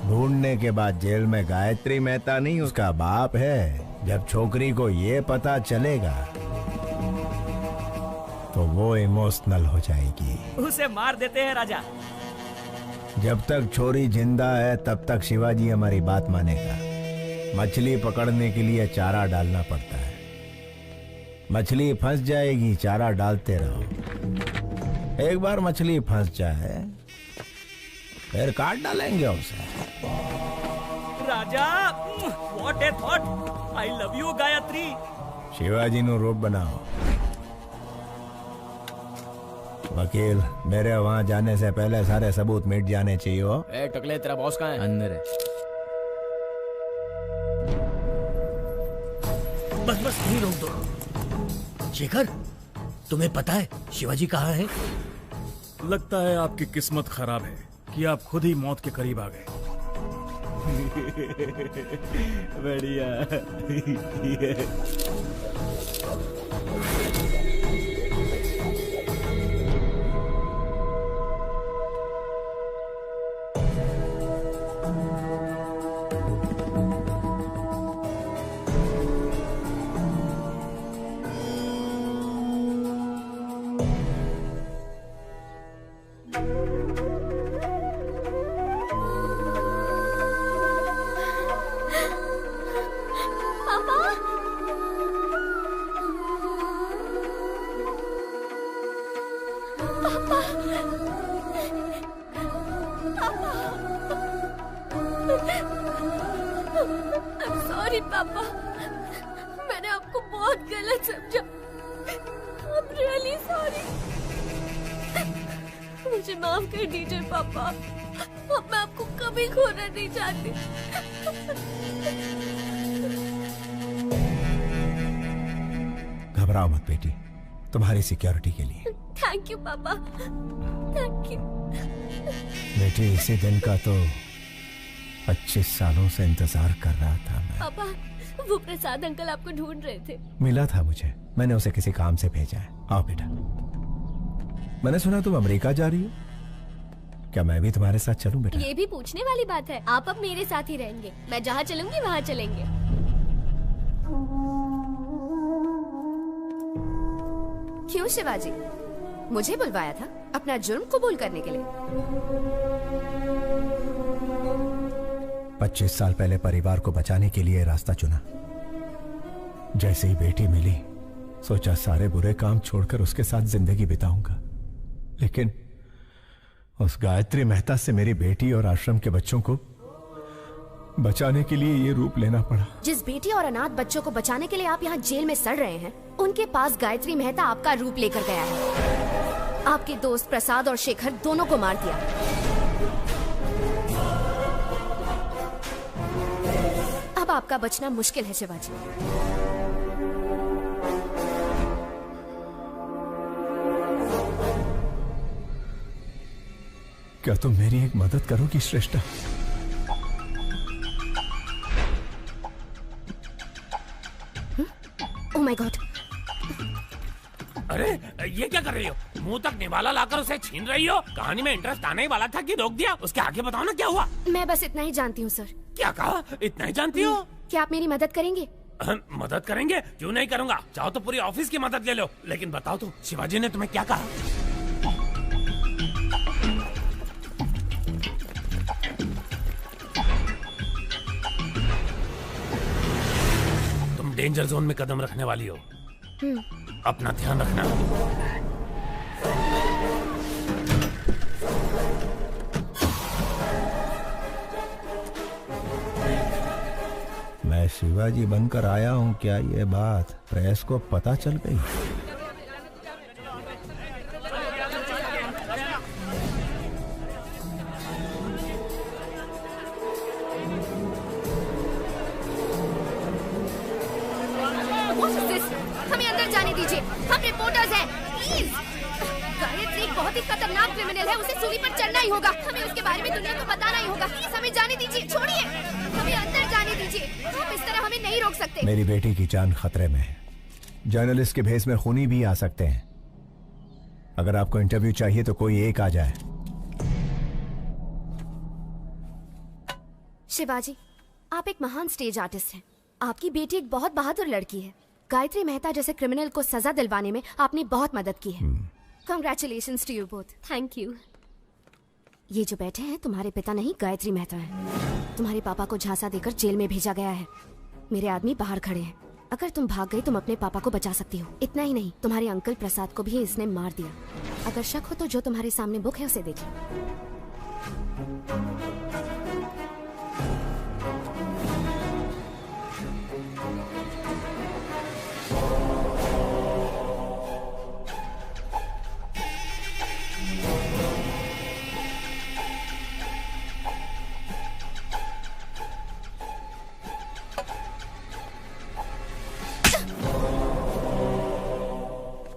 ढूंढने के बाद जेल में गायत्री मेहता नहीं उसका बाप है। जब छोकरी को ये पता चलेगा तो वो इमोशनल हो जाएगी। उसे मार देते हैं राजा। जब तक छोरी जिंदा है तब तक शिवाजी हमारी बात मानेगा। मछली पकड़ने के लिए चारा डालना पड़ता है। मछली फंस जाएगी, चारा डालते रहो। एक बार मछली फंस जाए फिर काट डालेंगे उसे। Raja, what a thought. I love you Gayatri. Shivaji नु रूप बनाओ। वकील, मेरे वहां जाने से पहले सारे सबूत मिट जाने चाहिए। हो ए टकले, तेरा बॉस कहाँ है? अंदर है। बस बस नहीं रोक दो। शेखर, तुम्हें पता है शिवाजी कहाँ है? लगता है आपकी किस्मत खराब है कि आप खुद ही मौत के करीब आ गए। बढ़िया। सॉरी पापा, मैंने आपको बहुत गलत समझा। I'm really sorry। मुझे माफ कर दीजिए पापा। अब मैं आपको कभी खोना नहीं चाहती। घबराओ मत बेटी, तुम्हारी सिक्योरिटी के लिए। थैंक यू पापा, थैंक यू। बेटे, इसी दिन का तो 25 सालों से इंतजार कर रहा था मैं। पापा, वो प्रसाद अंकल आपको ढूंढ रहे थे। मिला था मुझे, मैंने उसे किसी काम से भेजा है। आओ बेटा। मैंने सुना तुम अमेरिका जा रही हो, क्या मैं भी तुम्हारे साथ चलूं बेटा? ये भी पूछने वाली बात है। आप अब मेरे साथ ही रहेंगे, मैं जहाँ चलूंगी वहाँ चलेंगे। क्यों शिवाजी, मुझे बुलवाया था अपना जुर्म कबूल करने के लिए? 25 साल पहले परिवार को बचाने के लिए रास्ता चुना। जैसे ही बेटी मिली, सोचा सारे बुरे काम छोड़कर उसके साथ जिंदगी बिताऊंगा। लेकिन उस गायत्री मेहता से मेरी बेटी और आश्रम के बच्चों को बचाने के लिए ये रूप लेना पड़ा। जिस बेटी और अनाथ बच्चों को बचाने के लिए आप यहाँ जेल में सड़ रहे हैं, उनके पास गायत्री मेहता आपका रूप लेकर गया है। आपके दोस्त प्रसाद और शेखर दोनों को मार दिया। अब आपका बचना मुश्किल है शिवाजी। क्या तुम मेरी एक मदद करोगी श्रेष्ठा? Oh my God! अरे ये क्या कर रही हो? मुंह तक निवाला लाकर उसे छीन रही हो? कहानी में इंटरेस्ट आने ही वाला था कि रोक दिया? उसके आगे बताओ ना क्या हुआ। मैं बस इतना ही जानती हूँ सर। क्या कहा? इतना ही जानती हो? क्या आप मेरी मदद करेंगे? मदद करेंगे? क्यों नहीं करूँगा। चाहो तो पूरी ऑफिस की मदद ले लो। लेकिन बताओ तो, शिवाजी ने तुम्हें क्या कहा? तुम डेंजर जोन में कदम रखने वाली हो, अपना ध्यान रखना। मैं शिवाजी बनकर आया हूँ, क्या ये बात प्रेस को पता चल गई? हमें अंदर जाने दीजिए, हम रिपोर्टर्स हैं, प्लीज। गायत्री एक बहुत ही खतरनाक क्रिमिनल है, उसे सूली पर चढ़ना ही होगा। हमें उसके बारे में दुनिया को बताना ही होगा। प्लीज हमें जाने दीजिए, छोड़िए, हमें अंदर जाने दीजिए। आप इस तरह हमें नहीं रोक सकते। मेरी बेटी की जान खतरे में है। जर्नलिस्ट के भेस में खूनी भी आ सकते हैं। अगर आपको इंटरव्यू चाहिए तो कोई एक आ जाए। शिवाजी, आप एक महान स्टेज आर्टिस्ट हैं। आपकी बेटी एक बहुत बहादुर लड़की है। गायत्री मेहता जैसे क्रिमिनल को सजा दिलवाने में आपने बहुत मदद की है। Congratulations to you both. Thank you. ये जो बैठे हैं तुम्हारे पिता नहीं, गायत्री मेहता है। तुम्हारे पापा को झांसा देकर जेल में भेजा गया है। मेरे आदमी बाहर खड़े हैं। अगर तुम भाग गई तुम अपने पापा को बचा सकती हो। इतना ही नहीं, तुम्हारे अंकल प्रसाद को भी इसने मार दिया। अगर शक हो तो जो तुम्हारे सामने बुक है उसे देखिए।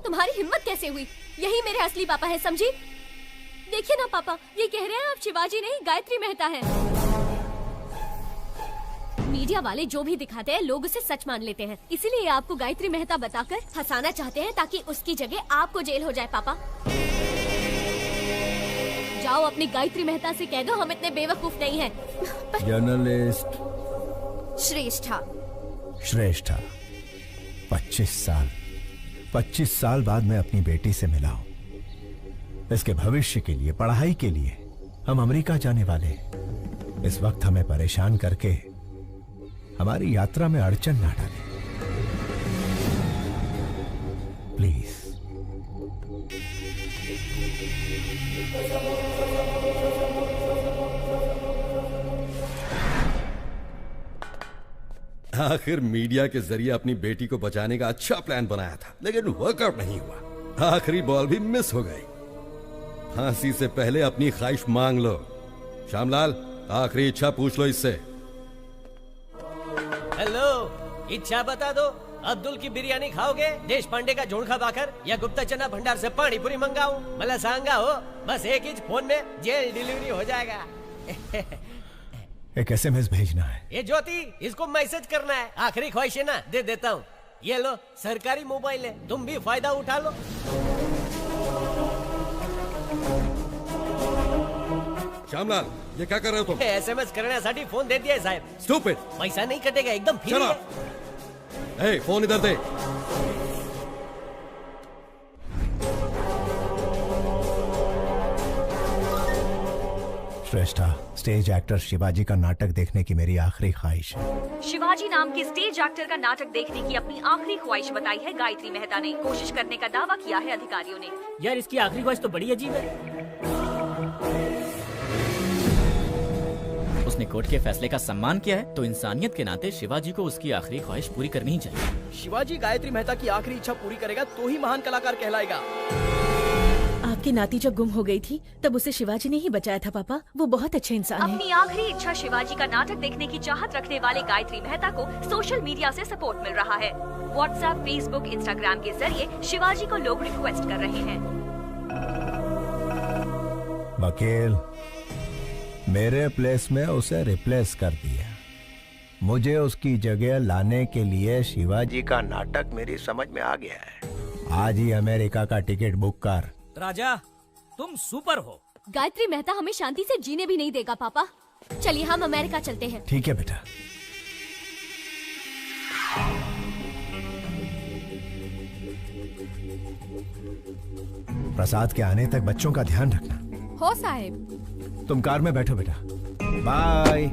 तुम्हारी हिम्मत कैसे हुई? यही मेरे असली पापा है, समझी? देखिए ना पापा, ये कह रहे हैं आप शिवाजी नहीं गायत्री मेहता है। मीडिया वाले जो भी दिखाते हैं लोग उसे सच मान लेते हैं, इसीलिए आपको गायत्री मेहता बताकर फंसाना चाहते हैं ताकि उसकी जगह आपको जेल हो जाए। पापा जाओ अपनी गायत्री मेहता से कह दो हम इतने बेवकूफ नहीं हैं। जर्नलिस्ट श्रेष्ठा 25 साल बाद मैं अपनी बेटी से मिला हूं। इसके भविष्य के लिए, पढ़ाई के लिए हम अमेरिका जाने वाले हैं। इस वक्त हमें परेशान करके हमारी यात्रा में अड़चन ना डालें, प्लीज। आखिर मीडिया के जरिए अपनी बेटी को बचाने का अच्छा प्लान बनाया था, लेकिन वर्कआउट नहीं हुआ। आखिरी बॉल भी मिस हो गई। फांसी से पहले अपनी ख्वाहिश मांग लो। श्यामलाल, आखिरी इच्छा पूछ लो इससे। हेलो, इच्छा बता दो। अब्दुल की बिरयानी खाओगे, देश पांडे का जोड़खा बाकर, या गुप्ता चना भंडार से पानी पूरी मंगाऊं? मला सांगा हो, बस एक ही फोन में जेल डिलीवरी हो जाएगा। एक SMS भेजना है। ये ज्योति, इसको मैसेज करना है, आखिरी ख्वाहिश है ना, दे देता हूँ। ये लो, सरकारी मोबाइल है, तुम भी फायदा उठा लो। श्यामलाल, ये क्या कर रहे हो तुम? SMS करण्यासाठी फोन दे दिया साहेब। स्टूपिड। पैसा नहीं कटेगा, एकदम फ्री है। ए, फोन इधर दे। श्रेष्ठा, स्टेज एक्टर शिवाजी का नाटक देखने की मेरी आखिरी ख्वाहिश है। शिवाजी नाम के स्टेज एक्टर का नाटक देखने की अपनी आखिरी ख्वाहिश बताई है गायत्री मेहता ने। कोशिश करने का दावा किया है अधिकारियों ने। यार, इसकी आखिरी ख्वाहिश तो बड़ी अजीब है। उसने कोर्ट के फैसले का सम्मान किया है, तो इंसानियत के नाते शिवाजी को उसकी आखिरी ख्वाहिश पूरी करनी ही चाहिए। शिवाजी गायत्री मेहता की आखिरी इच्छा पूरी करेगा तो ही महान कलाकार कहलाएगा। आपकी नाती जब गुम हो गई थी तब उसे शिवाजी ने ही बचाया था पापा। वो बहुत अच्छे इंसान हैं। अपनी आखिरी इच्छा शिवाजी का नाटक देखने की चाहत रखने वाले गायत्री मेहता को सोशल मीडिया से सपोर्ट मिल रहा है। व्हाट्सएप, फेसबुक, इंस्टाग्राम के जरिए शिवाजी को लोग रिक्वेस्ट कर रहे हैं। वकील, मेरे प्लेस में उसे रिप्लेस कर दिया। मुझे उसकी जगह लाने के लिए शिवाजी का नाटक मेरी समझ में आ गया है। आज ही अमेरिका का टिकट बुक कर। राजा, तुम सुपर हो। गायत्री मेहता हमें शांति से जीने भी नहीं देगा पापा। चलिए हम अमेरिका चलते हैं। ठीक है बेटा। प्रसाद के आने तक बच्चों का ध्यान रखना। हो साहेब। तुम कार में बैठो बेटा। बाय।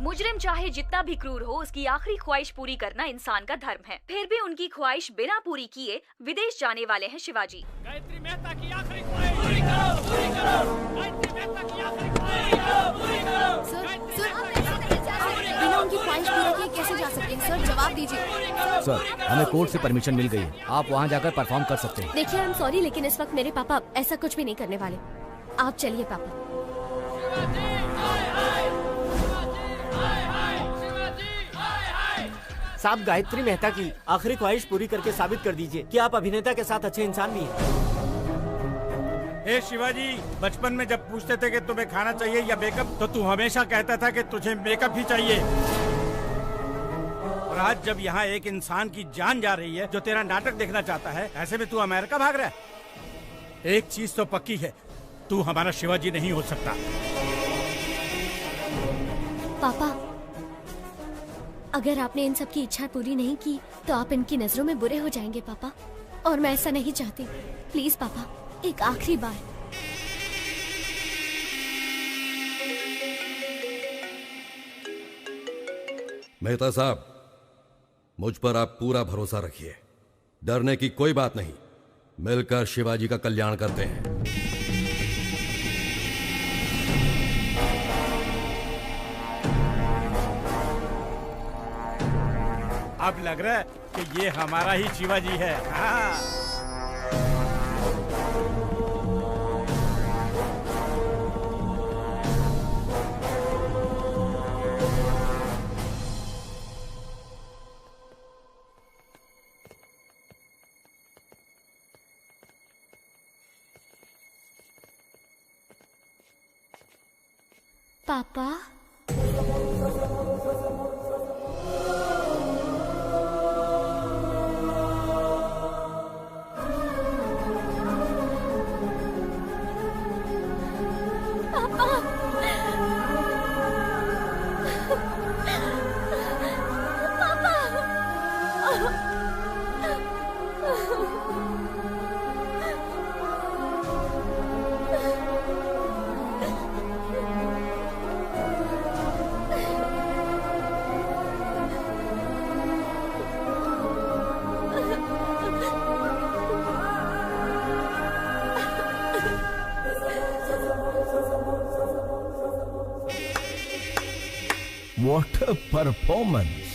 मुजरिम चाहे जितना भी क्रूर हो, उसकी आखिरी ख्वाहिश पूरी करना इंसान का धर्म है। फिर भी उनकी ख्वाहिश बिना पूरी किए विदेश जाने वाले हैं शिवाजी। गायत्री मेहता की आखिरी ख्वाहिश पूरी करो, पूरी करो। गायत्री मेहता की आखिरी ख्वाहिश पूरी करो, पूरी करो। बिना उनकी ख्वाहिश पूरी किए कैसे जा सकते हैं सर? जवाब दीजिए। सर, हमें कोर्ट से परमिशन मिल गई है, आप वहाँ जाकर परफॉर्म कर सकते हैं। देखिए, आई एम सॉरी, लेकिन इस वक्त मेरे पापा ऐसा कुछ भी नहीं करने वाले। आप चलिए पापा। साहब, गायत्री मेहता की आखिरी ख्वाहिश पूरी करके साबित कर दीजिए कि आप अभिनेता के साथ अच्छे इंसान भी हैं। ए शिवाजी, बचपन में जब पूछते थे कि तुम्हें खाना चाहिए या मेकअप, तो तू हमेशा कहता था कि तुझे मेकअप ही चाहिए। और आज जब यहाँ एक इंसान की जान जा रही है जो तेरा नाटक देखना चाहता है, ऐसे में तू अमेरिका भाग रहा है। एक चीज तो पक्की है, तू हमारा शिवाजी नहीं हो सकता। पापा, अगर आपने इन सब की इच्छा पूरी नहीं की तो आप इनकी नजरों में बुरे हो जाएंगे पापा, और मैं ऐसा नहीं चाहती। प्लीज पापा, एक आखिरी बार। मेहता साहब, मुझ पर आप पूरा भरोसा रखिए। डरने की कोई बात नहीं, मिलकर शिवाजी का कल्याण करते हैं। अब लग रहा है कि ये हमारा ही शिवाजी है। हाँ। पापा, What a performance!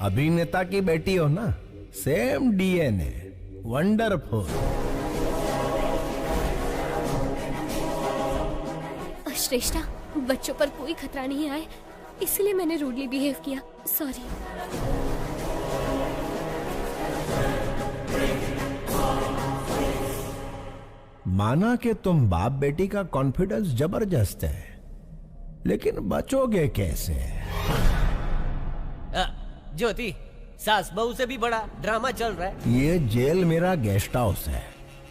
अभिनेता की बेटी हो ना, सेम DNA। वंडरफुल। श्रेष्ठा, बच्चों पर कोई खतरा नहीं आए, इसलिए मैंने रूडली बिहेव किया। सॉरी। माना कि तुम बाप बेटी का कॉन्फिडेंस जबरदस्त है, लेकिन बचोगे कैसे? ज्योति, सास बहू से भी बड़ा ड्रामा चल रहा है। ये जेल मेरा गेस्ट हाउस है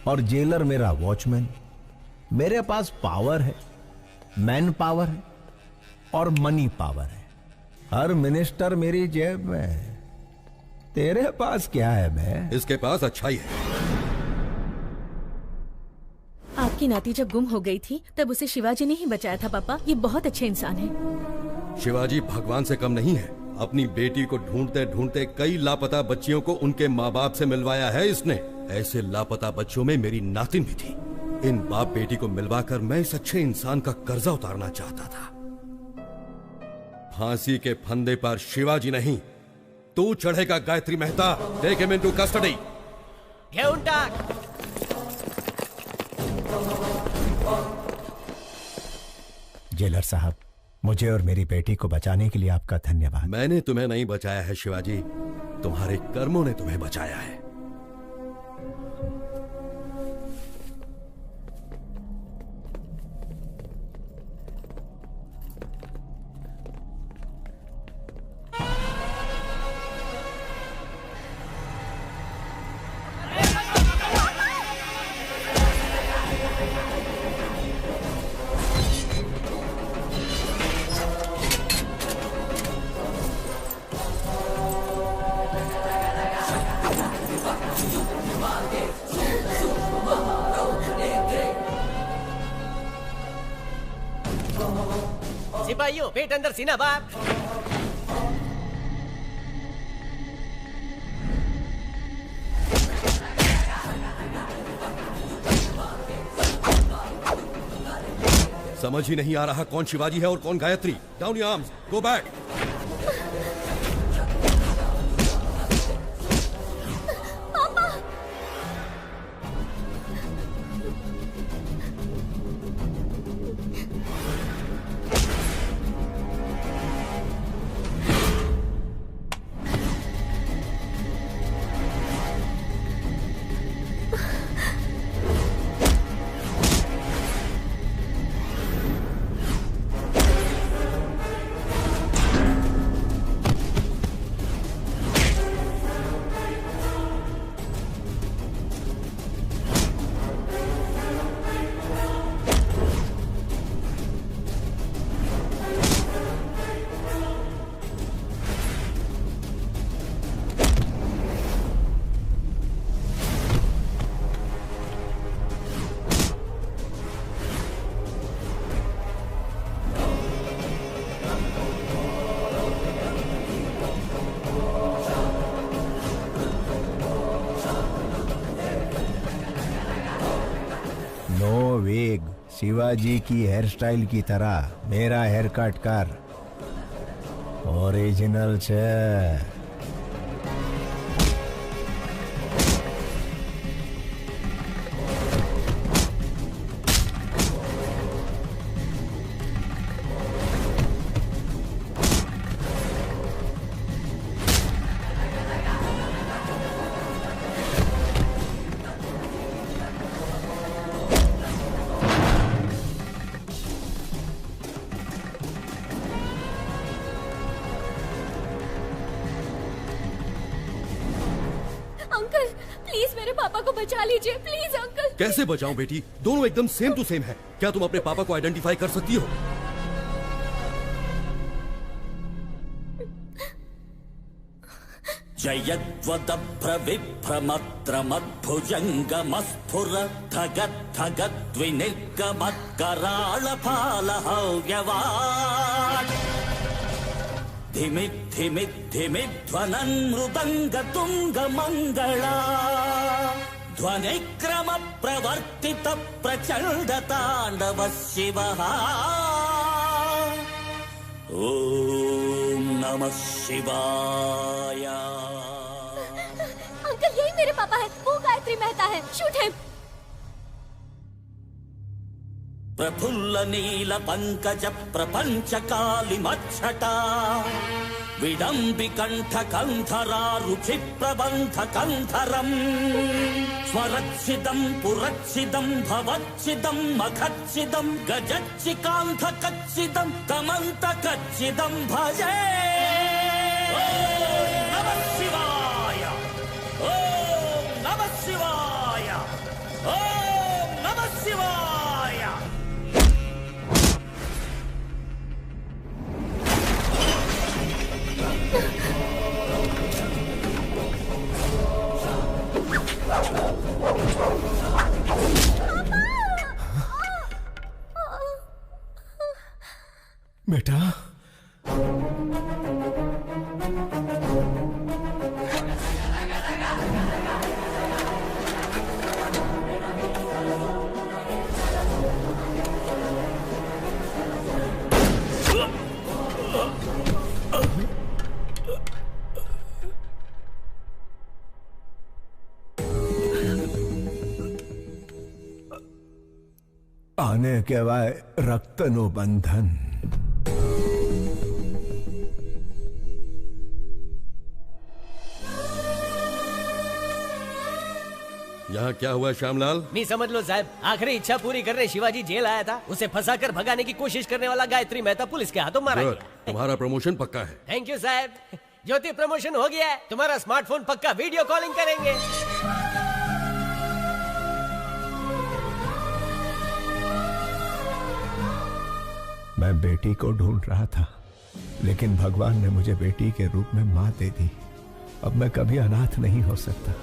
और जेलर मेरा वॉचमैन। मेरे पास पावर है, मैन पावर है और मनी पावर है। हर मिनिस्टर मेरी जेब में है। तेरे पास क्या है बे? इसके पास अच्छाई है। आपकी नाती जब गुम हो गई थी तब उसे शिवाजी ने ही बचाया था पापा। ये बहुत अच्छे इंसान है। शिवाजी भगवान से कम नहीं है। अपनी बेटी को ढूंढते ढूंढते कई लापता बच्चियों को उनके माँ बाप से मिलवाया है इसने। ऐसे लापता बच्चों में मेरी नातिन भी थी। इन बाप बेटी को मिलवाकर मैं इस अच्छे इंसान का कर्जा उतारना चाहता था। फांसी के फंदे पर शिवाजी नहीं, तू चढ़ेगा Gayatri Mehta. Take him into custody. घेऊन टाक। जेलर साहब, मुझे और मेरी बेटी को बचाने के लिए आपका धन्यवाद। मैंने तुम्हें नहीं बचाया है शिवाजी, तुम्हारे कर्मों ने तुम्हें बचाया है। सिपाहियों, पेट अंदर सीना बाहर। समझ ही नहीं आ रहा कौन शिवाजी है और कौन Gayatri. Down your arms, go back. Shivaji की हेयर स्टाइल की तरह मेरा हेयर कट कर। ओरिजिनल छे। Please uncle. कैसे बचाऊं बेटी? दोनों एकदम सेम टू सेम है। क्या तुम अपने पापा को आइडेंटिफाई कर सकती हो? ध्वनिक्रम प्रवर्तित प्रचंड तांडव शिवः। ओम नमः शिवाय। अंकल, यही मेरे पापा है। वो गायत्री गायत्री मेहता है। Shoot him. प्रफुल्ल नील पंकज प्रपंच काली मच्छटा विडम्बिकंठ कंधरा रुचि प्रबंध कंधरम स्वरच्छिदं पुरच्छिदं भवच्छिदं मखच्छिदं गजच्चिकांध कच्छिदं कमंत कच्छिदं भजे। ओम नमः शिवाय, ओम नमः शिवाय, ओम नमः शिवाय। बेटा, आने के बाद रक्तनु बंधन। यहाँ क्या हुआ श्यामलाल? नहीं समझ लो साहब, आखिरी इच्छा पूरी करने शिवाजी जेल आया था। उसे फंसाकर भगाने की कोशिश करने वाला गायत्री मेहता पुलिस के हाथों मारा गया। तुम्हारा प्रमोशन पक्का है। थैंक यू साहब। ज्योति प्रमोशन हो गया है। तुम्हारा स्मार्टफोन पक्का वीडियो कॉलिंग करेंगे। मैं बेटी को ढूंढ रहा था, लेकिन भगवान ने मुझे बेटी के रूप में माँ दे दी। अब मैं कभी अनाथ नहीं हो सकता।